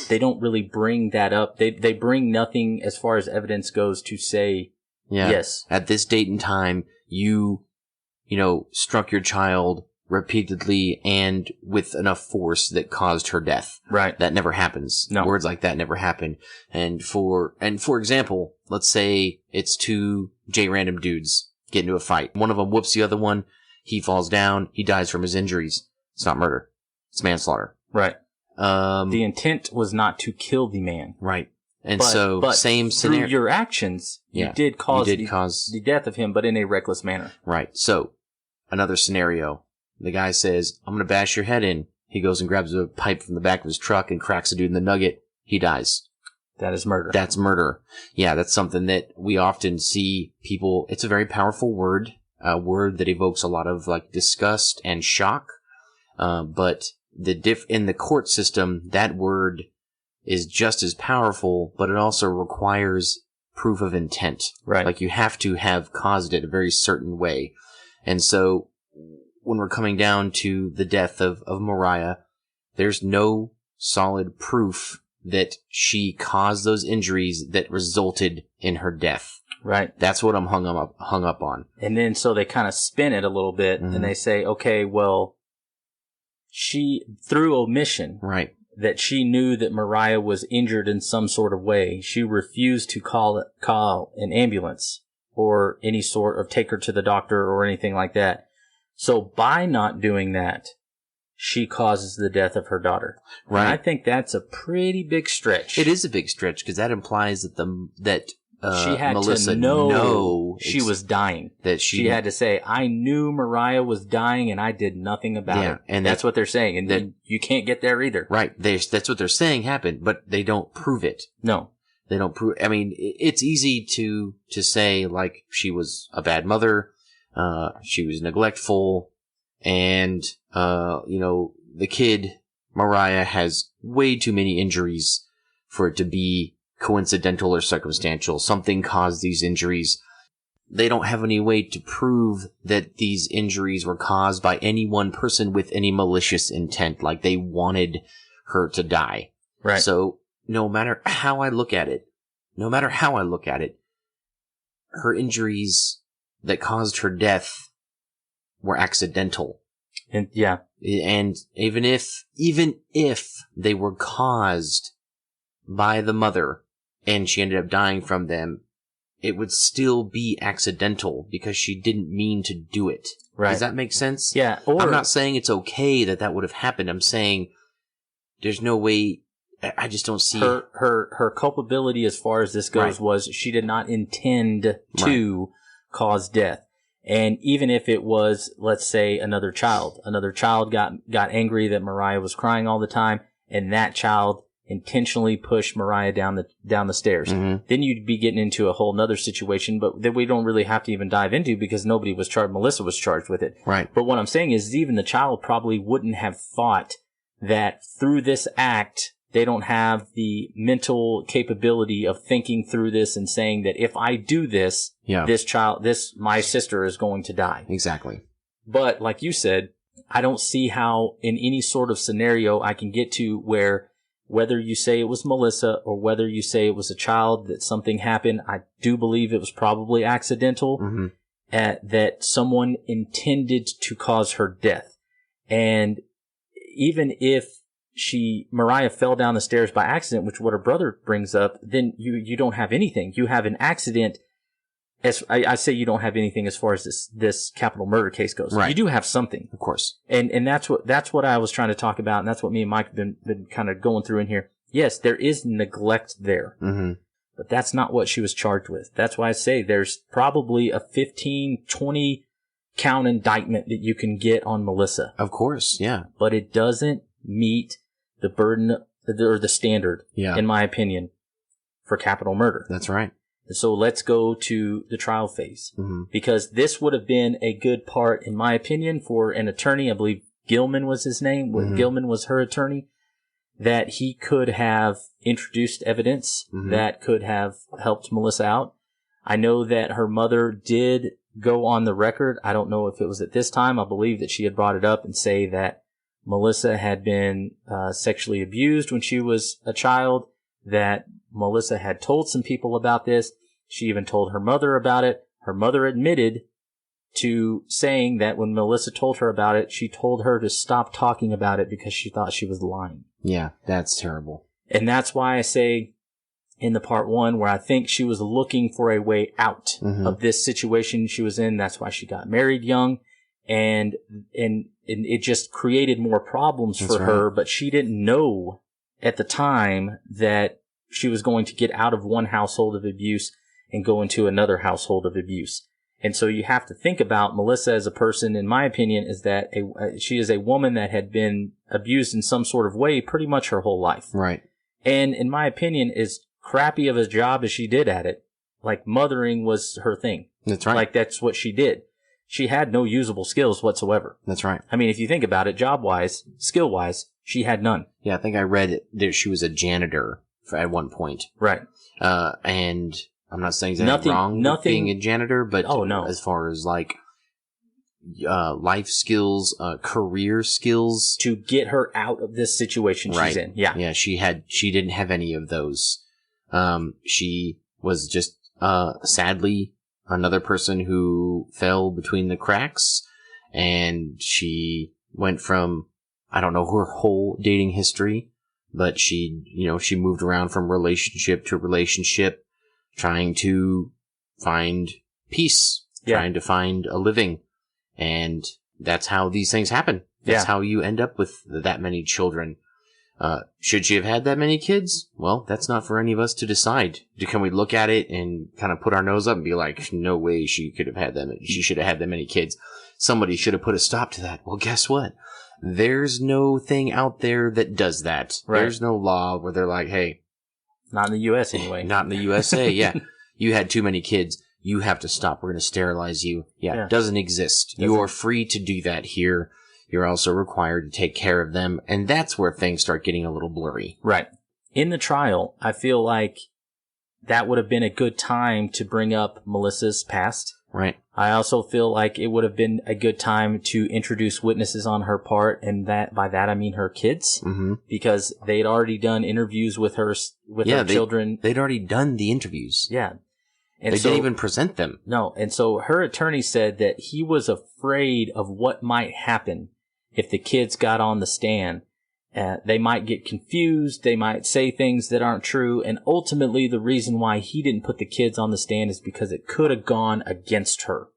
they don't really bring that up. They bring nothing as far as evidence goes to say, yes, at this date and time, you struck your child repeatedly and with enough force that caused her death. Right. That never happens. No. Words like that never happen. And for example, let's say it's two random dudes get into a fight. One of them whoops the other one. He falls down. He dies from his injuries. It's not murder. It's manslaughter. Right. The intent was not to kill the man. Right. And but same scenario. Through your actions, you did cause the death of him, but in a reckless manner. Right. So, another scenario. The guy says, I'm going to bash your head in. He goes and grabs a pipe from the back of his truck and cracks a dude in the nugget. He dies. that is murder. That's murder. Yeah, that's something that we often see people. It's a very powerful word, a word that evokes a lot of like disgust and shock. But in the court system, that word is just as powerful, but it also requires proof of intent. Right. Like you have to have caused it a very certain way. And so when we're coming down to the death of Mariah, there's no solid proof that she caused those injuries that resulted in her death. Right. That's what I'm hung up on. And then so they kind of spin it a little bit and they say, okay, well, she, through omission, right, that she knew that Mariah was injured in some sort of way, she refused to call an ambulance or any sort of take her to the doctor or anything like that. So by not doing that, she causes the death of her daughter. Right. And I think that's a pretty big stretch. It is a big stretch because that implies that she had Melissa to know she was dying. That she had to say, I knew Mariah was dying and I did nothing about it. And that's what they're saying. And then you can't get there either. Right. That's what they're saying happened, but they don't prove it. No. They don't prove. I mean, it's easy to say like she was a bad mother, she was neglectful, and the kid Mariah has way too many injuries for it to be coincidental or circumstantial. Something caused these injuries. They don't have any way to prove that these injuries were caused by any one person with any malicious intent, like they wanted her to die. Right. So no matter how I look at it, her injuries that caused her death were accidental. And yeah. And even if they were caused by the mother and she ended up dying from them, it would still be accidental because she didn't mean to do it. Right. Does that make sense? Yeah. I'm not saying it's okay that would have happened. I'm saying there's no way. I just don't see her culpability as far as this goes. Right. Was she did not intend to cause death. And even if it was, let's say, another child got angry that Mariah was crying all the time, and that child intentionally pushed Mariah down the stairs. Mm-hmm. Then you'd be getting into a whole nother situation, but that we don't really have to even dive into because nobody was charged. Melissa was charged with it. Right. But what I'm saying is even the child probably wouldn't have thought that through this act, they don't have the mental capability of thinking through this and saying that if I do this, my sister is going to die. Exactly. But like you said, I don't see how in any sort of scenario I can get to where whether you say it was Melissa or whether you say it was a child that something happened, I do believe it was probably accidental, mm-hmm. That someone intended to cause her death. And even if Mariah fell down the stairs by accident, which what her brother brings up, then you don't have anything. You have an accident. As I say, you don't have anything as far as this capital murder case goes. Right. You do have something, of course, and that's what I was trying to talk about, and that's what me and Mike have been kind of going through in here. Yes, there is neglect there, mm-hmm. but that's not what she was charged with. That's why I say there's probably a 15, 20 count indictment that you can get on Melissa. Of course, yeah, but it doesn't meet the burden or the standard, in my opinion, for capital murder. That's right. So let's go to the trial phase, mm-hmm. because this would have been a good part, in my opinion, for an attorney. I believe Gilman was his name. Mm-hmm. Gilman was her attorney, that he could have introduced evidence mm-hmm. that could have helped Melissa out. I know that her mother did go on the record. I don't know if it was at this time. I believe that she had brought it up and say that Melissa had been sexually abused when she was a child, that Melissa had told some people about this. She even told her mother about it. Her mother admitted to saying that when Melissa told her about it, she told her to stop talking about it because she thought she was lying. Yeah, that's terrible. And that's why I say in the part one where I think she was looking for a way out mm-hmm. of this situation she was in. That's why she got married young. And it just created more problems for her, but she didn't know at the time that she was going to get out of one household of abuse and go into another household of abuse. And so you have to think about Melissa as a person, in my opinion, is that she is a woman that had been abused in some sort of way pretty much her whole life. Right. And in my opinion is crappy of a job as she did at it, like mothering was her thing. That's right. Like that's what she did. She had no usable skills whatsoever. That's right. I mean, if you think about it, job-wise, skill-wise, she had none. Yeah, I think I read that she was a janitor at one point. Right. And I'm not saying anything wrong with being a janitor, but as far as like life skills, career skills. To get her out of this situation she's in. Yeah. Yeah, she didn't have any of those. She was just, sadly, another person who fell between the cracks, and she went from, I don't know her whole dating history, but she moved around from relationship to relationship, trying to find peace, trying to find a living. And that's how these things happen. That's how you end up with that many children. Should she have had that many kids? Well, that's not for any of us to decide. Can we look at it and kind of put our nose up and be like, no way she could have had that many, she should have had that many kids. Somebody should have put a stop to that. Well, guess what? There's no thing out there that does that. Right. There's no law where they're like, hey. Not in the U.S. anyway. Not in the USA, yeah. You had too many kids. You have to stop. We're going to sterilize you. Yeah, it doesn't exist. You are free to do that here. You're also required to take care of them. And that's where things start getting a little blurry. Right. In the trial, I feel like that would have been a good time to bring up Melissa's past. Right. I also feel like it would have been a good time to introduce witnesses on her part, and that by that I mean her kids, because they'd already done interviews with her children. They'd already done the interviews. Yeah. And they didn't even present them. No. And so her attorney said that he was afraid of what might happen if the kids got on the stand. They might get confused. They might say things that aren't true. And ultimately, the reason why he didn't put the kids on the stand is because it could have gone against her.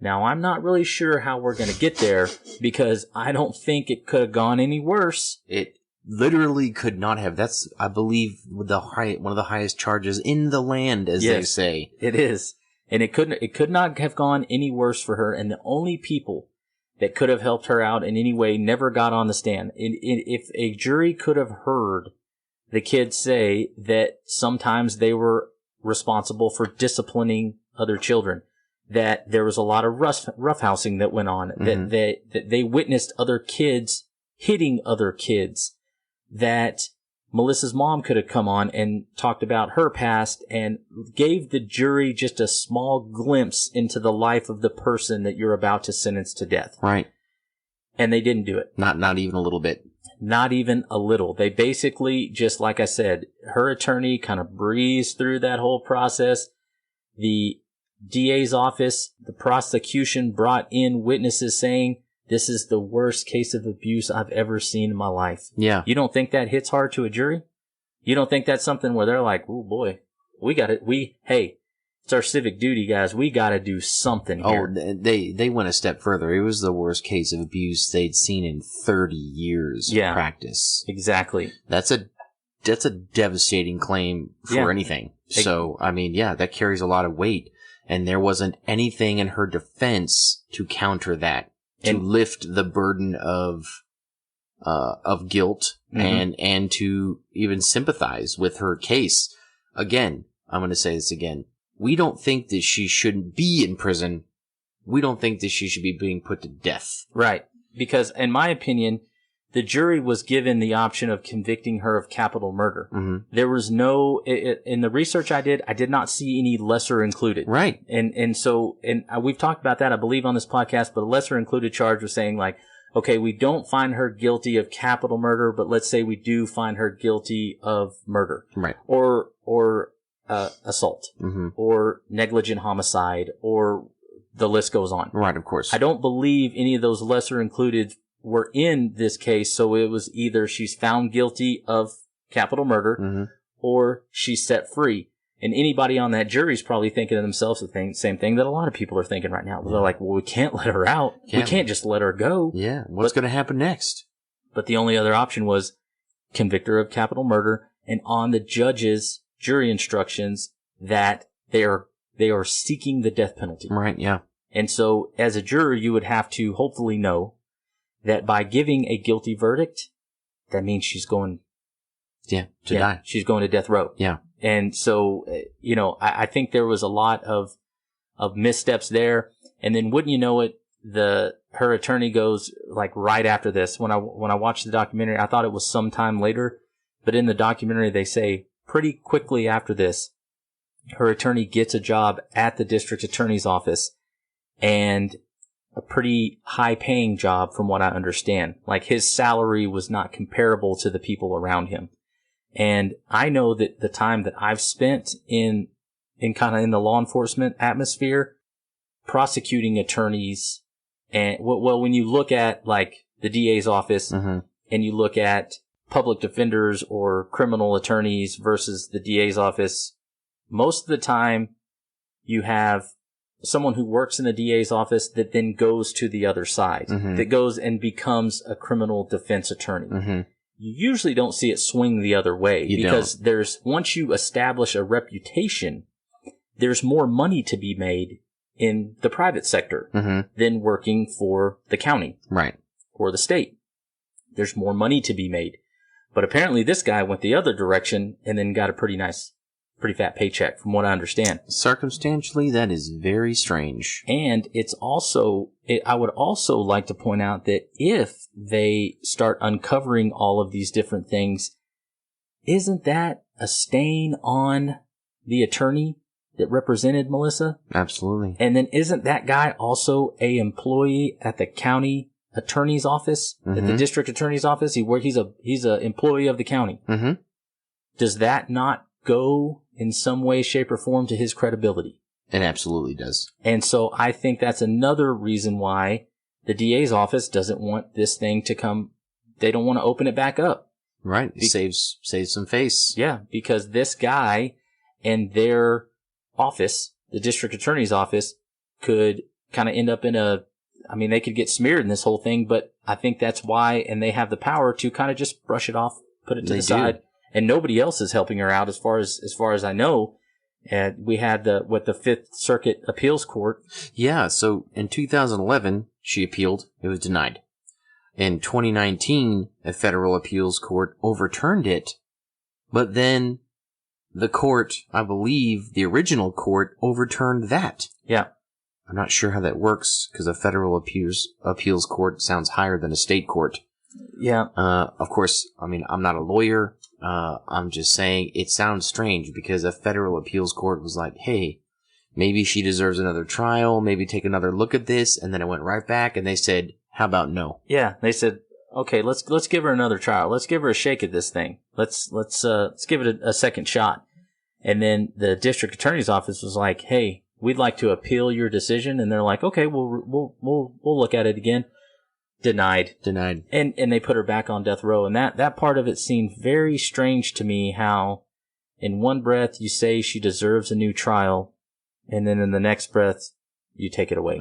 Now, I'm not really sure how we're going to get there, because I don't think it could have gone any worse. It literally could not have. That's, I believe, one of the highest charges in the land, as they say. It is. And it could not have gone any worse for her. And the only people that could have helped her out in any way never got on the stand. If a jury could have heard the kids say that sometimes they were responsible for disciplining other children, that there was a lot of roughhousing that went on, that they witnessed other kids hitting other kids, that Melissa's mom could have come on and talked about her past and gave the jury just a small glimpse into the life of the person that you're about to sentence to death. Right. And they didn't do it. Not even a little bit. Not even a little. They basically, just like I said, her attorney kind of breezed through that whole process. The DA's office, the prosecution brought in witnesses saying, this is the worst case of abuse I've ever seen in my life. Yeah. You don't think that hits hard to a jury? You don't think that's something where they're like, oh boy, hey, it's our civic duty, guys. We got to do something here. Oh, they went a step further. It was the worst case of abuse they'd seen in 30 years of practice. Exactly. That's a devastating claim for anything. So, I mean, that carries a lot of weight. And there wasn't anything in her defense to counter that. To lift the burden of guilt and to even sympathize with her case. Again, I'm going to say this again. We don't think that she shouldn't be in prison. We don't think that she should be being put to death. Right. Because, in my opinion, the jury was given the option of convicting her of capital murder. There was no, in the research I did not see any lesser included. Right. And so we've talked about that, I believe, on this podcast, but a lesser included charge was saying, like, okay, we don't find her guilty of capital murder, but let's say we do find her guilty of murder. Right. Or assault. Or negligent homicide, or the list goes on. Right, of course. I don't believe any of those lesser included were in this case, so it was either she's found guilty of capital murder or she's set free. And anybody on that jury is probably thinking to themselves the same thing that a lot of people are thinking right now. They're like, well, we can't let her out. We can't just let her go. Yeah, what's going to happen next? But the only other option was convict her of capital murder, and on the judge's jury instructions that they are seeking the death penalty. Right, yeah. And so as a juror, you would have to hopefully know that by giving a guilty verdict, that means she's going to die. She's going to death row. Yeah. And so, I think there was a lot of missteps there. And then wouldn't you know it, her attorney goes like right after this. When I watched the documentary, I thought it was sometime later, but in the documentary they say pretty quickly after this, her attorney gets a job at the district attorney's office, and a pretty high paying job from what I understand. Like his salary was not comparable to the people around him. And I know that the time that I've spent in kind of in the law enforcement atmosphere, prosecuting attorneys, and when you look at like the DA's office and you look at public defenders or criminal attorneys versus the DA's office, most of the time you have someone who works in the DA's office that then goes to the other side, that goes and becomes a criminal defense attorney. You usually don't see it swing the other way because once you establish a reputation, there's more money to be made in the private sector than working for the county or the state. There's more money to be made. But apparently this guy went the other direction and then got a pretty fat paycheck from what I understand. Circumstantially, that is very strange. And I would also like to point out that if they start uncovering all of these different things, isn't that a stain on the attorney that represented Melissa? Absolutely. And then isn't that guy also a employee at the county attorney's office, at the district attorney's office? He's a employee of the county. Does that not go in some way, shape, or form to his credibility? It absolutely does. And so I think that's another reason why the DA's office doesn't want this thing to come. They don't want to open it back up. Right. It saves some face. Yeah, because this guy and their office, the district attorney's office, could kind of end up they could get smeared in this whole thing, but I think that's why, and they have the power to kind of just brush it off, put it to the side, and nobody else is helping her out as far as I know. And we had the Fifth Circuit Appeals Court. Yeah, so in 2011, she appealed. It was denied. In 2019, a federal appeals court overturned it, but then the court, I believe, the original court, overturned that. Yeah. I'm not sure how that works, because a federal appeals court sounds higher than a state court. Yeah. Of course, I'm not a lawyer. I'm just saying it sounds strange, because a federal appeals court was like, hey, maybe she deserves another trial, maybe take another look at this, and then it went right back, and they said, how about no? Yeah, they said, okay, let's give her another trial. Let's give her a shake at this thing. Let's give it a second shot. And then the district attorney's office was like, hey, we'd like to appeal your decision. And they're like, okay, we'll look at it again. Denied. And they put her back on death row. And that part of it seemed very strange to me, how in one breath you say she deserves a new trial, and then in the next breath you take it away.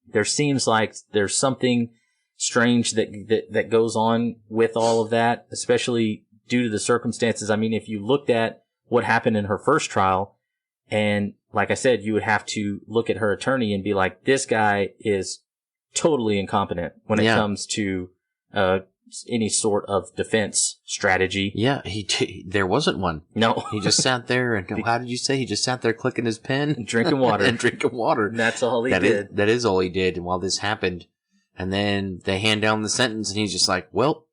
There seems like there's something strange that goes on with all of that, especially due to the circumstances. I mean, if you looked at what happened in her first trial, and like I said, you would have to look at her attorney and be like, this guy is totally incompetent when it comes to any sort of defense strategy. Yeah, there wasn't one. No. He just sat there and, how did you say? He just sat there clicking his pen? And drinking water. And drinking water. And that's all he did. That is all he did while this happened. And then they hand down the sentence and he's just like, well,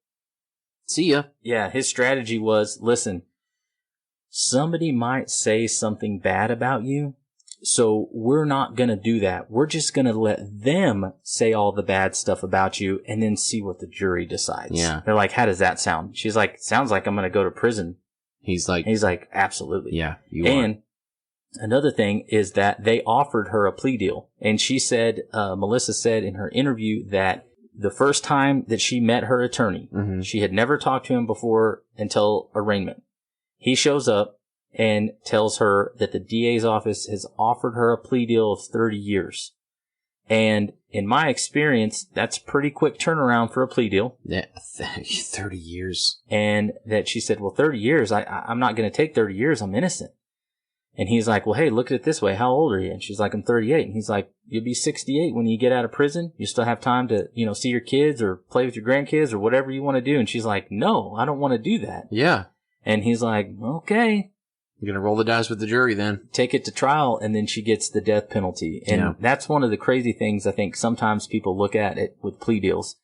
see ya. Yeah, his strategy was, listen, somebody might say something bad about you, so we're not going to do that. We're just going to let them say all the bad stuff about you and then see what the jury decides. Yeah. They're like, how does that sound? She's like, sounds like I'm going to go to prison. He's like, absolutely. Yeah, you and are. Another thing is that they offered her a plea deal. And she said, Melissa said in her interview that the first time that she met her attorney, she had never talked to him before until arraignment. He shows up and tells her that the DA's office has offered her a plea deal of 30 years. And in my experience, that's pretty quick turnaround for a plea deal. Yeah, 30 years. And that she said, well, 30 years, I'm not going to take 30 years. I'm innocent. And he's like, well, hey, look at it this way. How old are you? And she's like, I'm 38. And he's like, you'll be 68 when you get out of prison. You still have time to, see your kids or play with your grandkids or whatever you want to do. And she's like, no, I don't want to do that. Yeah. And he's like, okay. You're going to roll the dice with the jury then. Take it to trial, and then she gets the death penalty. And that's one of the crazy things I think sometimes people look at it with plea deals,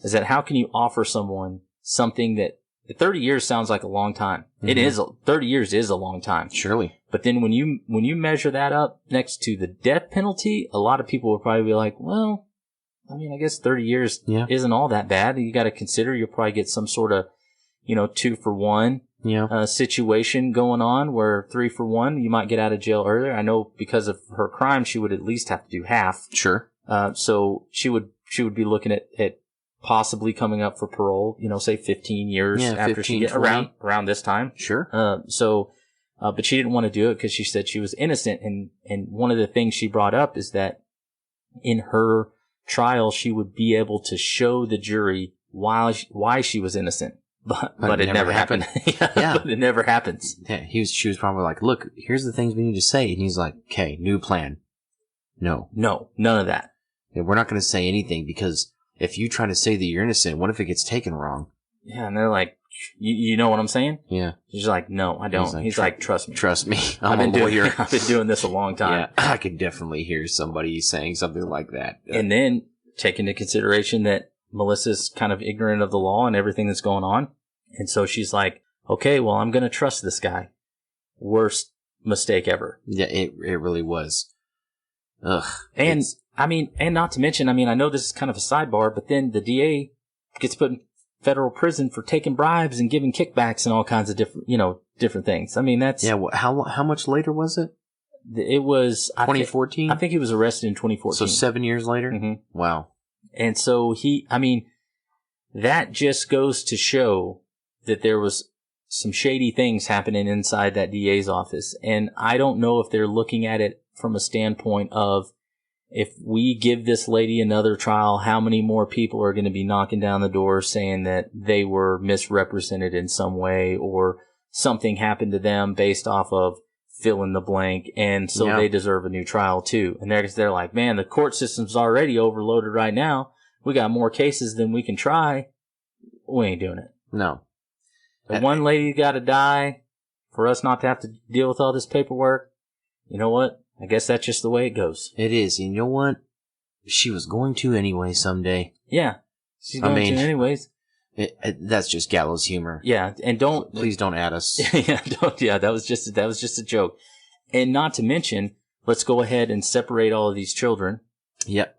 is that how can you offer someone something that 30 years sounds like a long time. Mm-hmm. It is. 30 years is a long time. Surely. But then when you measure that up next to the death penalty, a lot of people will probably be like, well, I mean, I guess 30 years isn't all that bad. You got to consider you'll probably get some sort of, 2-for-1 situation going on, where 3-for-1, you might get out of jail earlier. I know because of her crime, she would at least have to do half. Sure. So she would be looking at possibly coming up for parole, say 15 years after 15, she get around this time. Sure. But she didn't want to do it because she said she was innocent. And one of the things she brought up is that in her trial, she would be able to show the jury why she was innocent. But it never happened. But it never happens. Yeah, she was probably like, look, here's the things we need to say. And he's like, okay, new plan. No, none of that. Yeah, we're not going to say anything, because if you try to say that you're innocent, what if it gets taken wrong? Yeah, and they're like, you know what I'm saying? Yeah. She's like, no, I don't. He's like, trust me. Trust me. I'm a lawyer. I've been doing this a long time. Yeah, I could definitely hear somebody saying something like that. And then take into consideration that Melissa's kind of ignorant of the law and everything that's going on. And so she's like, okay, well, I'm going to trust this guy. Worst mistake ever. Yeah, it really was. Ugh. And not to mention, I know this is kind of a sidebar, but then the DA gets put in federal prison for taking bribes and giving kickbacks and all kinds of different things. I mean, that's... Yeah, how much later was it? It was... 2014? I think he was arrested in 2014. So 7 years later? Mm-hmm. Wow. And so that just goes to show that there was some shady things happening inside that DA's office. And I don't know if they're looking at it from a standpoint of, if we give this lady another trial, how many more people are going to be knocking down the door saying that they were misrepresented in some way, or something happened to them based off of fill in the blank, and so they deserve a new trial too. And they're like, man, the court system's already overloaded right now. We got more cases than we can try. We ain't doing it. No. The one lady got to die for us not to have to deal with all this paperwork. You know what? I guess that's just the way it goes. It is. You know what? She was going to anyway someday. Yeah. She's going to anyways. That's just gallows humor. Yeah. And please don't add us. That was just a joke. And not to mention, let's go ahead and separate all of these children. Yeah.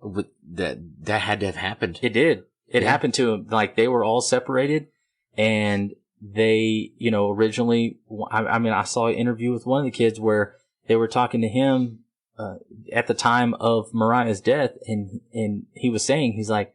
That had to have happened. It did. It happened to them. Like, they were all separated, and they, originally, I saw an interview with one of the kids where they were talking to him at the time of Mariah's death, and he was saying, he's like,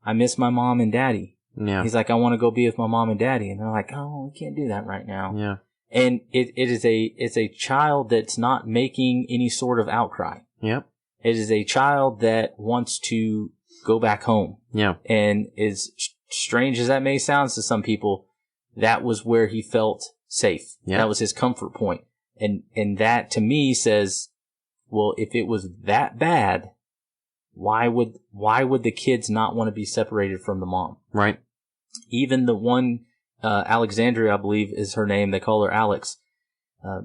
I miss my mom and daddy. Yeah. He's like, I want to go be with my mom and daddy. And they're like, oh, we can't do that right now. Yeah. And it's a child that's not making any sort of outcry. Yep. It is a child that wants to go back home. Yeah. And as strange as that may sound to some people, that was where he felt safe. Yeah. That was his comfort point. And that to me says, well, if it was that bad, why would the kids not want to be separated from the mom? Right. Even the one, Alexandria, I believe is her name. They call her Alex.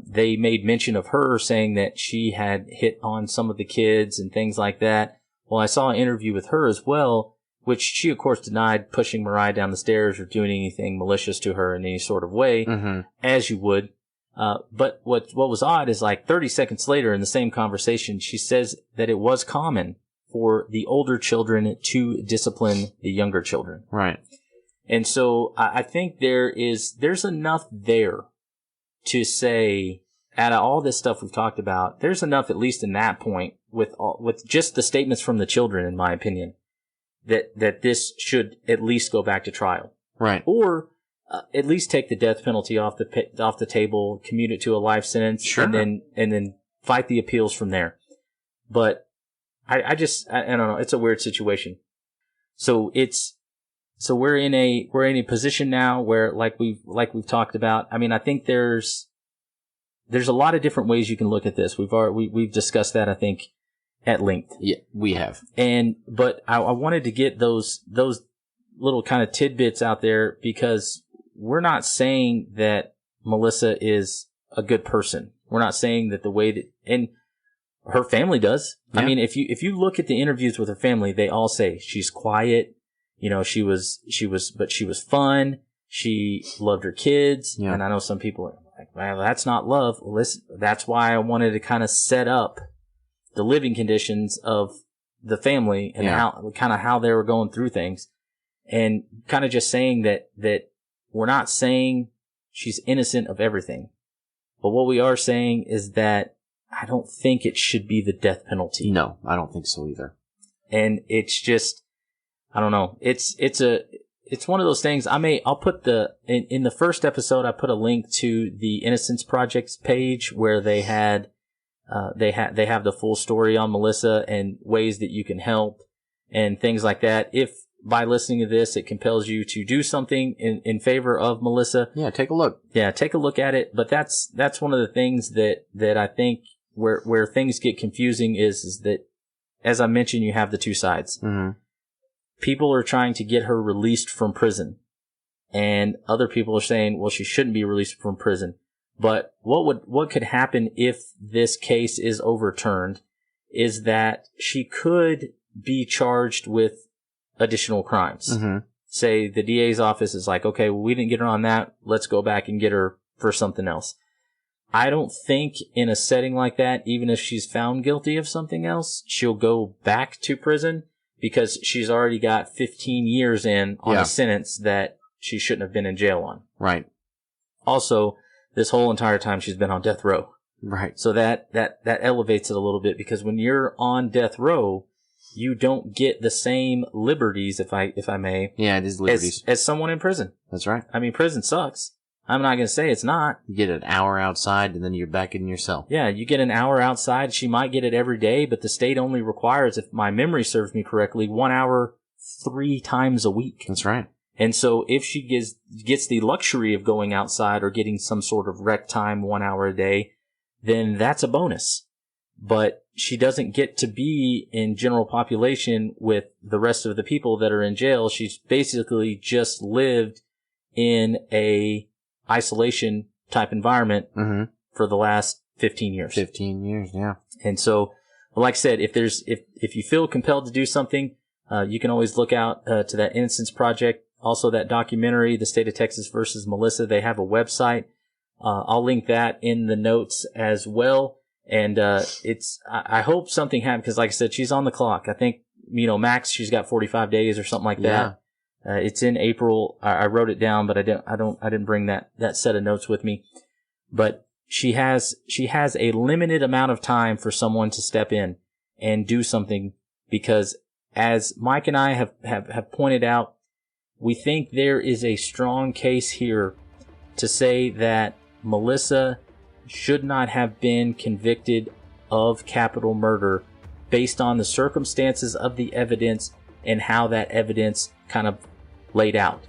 They made mention of her saying that she had hit on some of the kids and things like that. Well, I saw an interview with her as well, which she, of course, denied pushing Mariah down the stairs or doing anything malicious to her in any sort of way, as you would. But what was odd is, like, 30 seconds later in the same conversation, she says that it was common for the older children to discipline the younger children. Right. And so I think there's enough there to say, out of all this stuff we've talked about, there's enough, at least in that point, with just the statements from the children, in my opinion, that this should at least go back to trial. Right. Or at least take the death penalty off the table, commute it to a life sentence, sure, and then fight the appeals from there. But I don't know. It's a weird situation. So we're in a position now where, like we've talked about. I mean, I think there's a lot of different ways you can look at this. We've discussed that, I think, at length. Yeah, we have. But I wanted to get those little kind of tidbits out there, because we're not saying that Melissa is a good person. We're not saying that the way that, and her family does. Yeah. I mean, if you look at the interviews with her family, they all say she's quiet. She was fun. She loved her kids. Yeah. And I know some people are like, well, that's not love. Well, listen, that's why I wanted to kind of set up the living conditions of the family and how they were going through things, and kind of just saying that we're not saying she's innocent of everything, but what we are saying is that I don't think it should be the death penalty. No, I don't think so either. And it's just, I don't know. It's one of those things. I'll put in the first episode, I put a link to the Innocence Project's page where they have the full story on Melissa and ways that you can help and things like that. If by listening to this, it compels you to do something in favor of Melissa. Yeah, take a look. Yeah, take a look at it. But that's one of the things that I think where things get confusing is that, as I mentioned, you have the two sides. Mm-hmm. People are trying to get her released from prison, and other people are saying, well, she shouldn't be released from prison. But what could happen if this case is overturned is that she could be charged with additional crimes. Mm-hmm. Say the DA's office is like, okay, well, we didn't get her on that. Let's go back and get her for something else. I don't think in a setting like that, even if she's found guilty of something else, she'll go back to prison because she's already got 15 years on a sentence that she shouldn't have been in jail on. Right. Also, this whole entire time she's been on death row. Right. So that elevates it a little bit, because when you're on death row, you don't get the same liberties, if I may. Yeah, it is liberties. As someone in prison. That's right. I mean, prison sucks. I'm not going to say it's not. You get an hour outside and then you're back in your cell. Yeah, you get an hour outside. She might get it every day, but the state only requires, if my memory serves me correctly, 1 hour 3 times a week. That's right. And so if she gets the luxury of going outside or getting some sort of rec time 1 hour a day, then that's a bonus. But she doesn't get to be in general population with the rest of the people that are in jail. She's basically just lived in a isolation type environment for the last 15 years. 15 years, yeah. And so, like I said, if you feel compelled to do something, you can always look out to that Innocence Project. Also, that documentary, The State of Texas versus Melissa, they have a website. I'll link that in the notes as well. And I hope something happens, because like I said, she's on the clock. I think, max she's got 45 days or something like that. It's in April. I wrote it down, but I didn't bring that set of notes with me. But she has a limited amount of time for someone to step in and do something, because as Mike and I have pointed out, we think there is a strong case here to say that Melissa should not have been convicted of capital murder based on the circumstances of the evidence and how that evidence kind of laid out.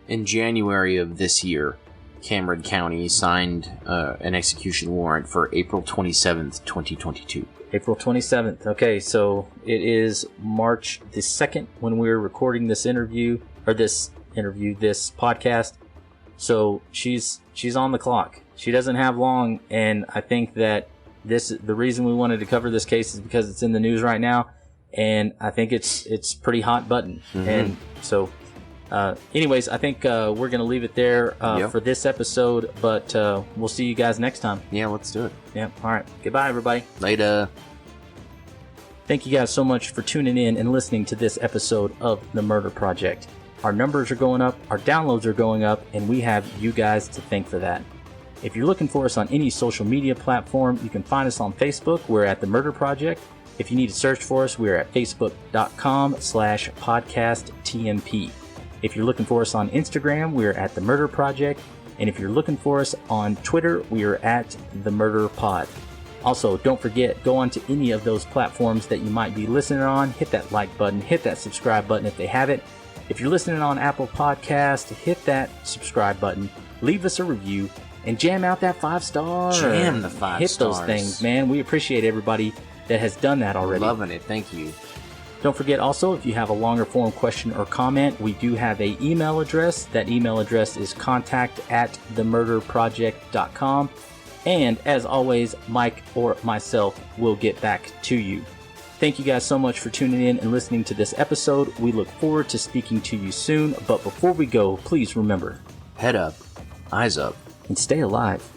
In January of this year, Cameron County signed an execution warrant for April 27th, 2022. April 27th. Okay, so it is March the 2nd when we're recording this podcast. So she's on the clock. She doesn't have long, and I think that the reason we wanted to cover this case is because it's in the news right now, and I think it's pretty hot button. Mm-hmm. And so, anyways, I think we're going to leave it there for this episode, but we'll see you guys next time. Yeah, let's do it. Yeah, all right. Goodbye, everybody. Later. Thank you guys so much for tuning in and listening to this episode of The Murder Project. Our numbers are going up, our downloads are going up, and we have you guys to thank for that. If you're looking for us on any social media platform, you can find us on Facebook. We're at The Murder Project. If you need to search for us, we're at facebook.com/podcasttmp. If you're looking for us on Instagram, we're at The Murder Project. And if you're looking for us on Twitter, we are at The Murder Pod. Also, don't forget, go on to any of those platforms that you might be listening on. Hit that like button, hit that subscribe button if they haven't. If you're listening on Apple Podcast, hit that subscribe button, leave us a review, and jam out that 5 stars. Jam the 5 Hit stars. those things, man. We appreciate everybody that has done that already. Loving it. Thank you. Don't forget also, if you have a longer form question or comment, we do have an email address. That email address is contact@themurderproject.com. And as always, Mike or myself will get back to you. Thank you guys so much for tuning in and listening to this episode. We look forward to speaking to you soon. But before we go, please remember, head up, eyes up, and stay alive.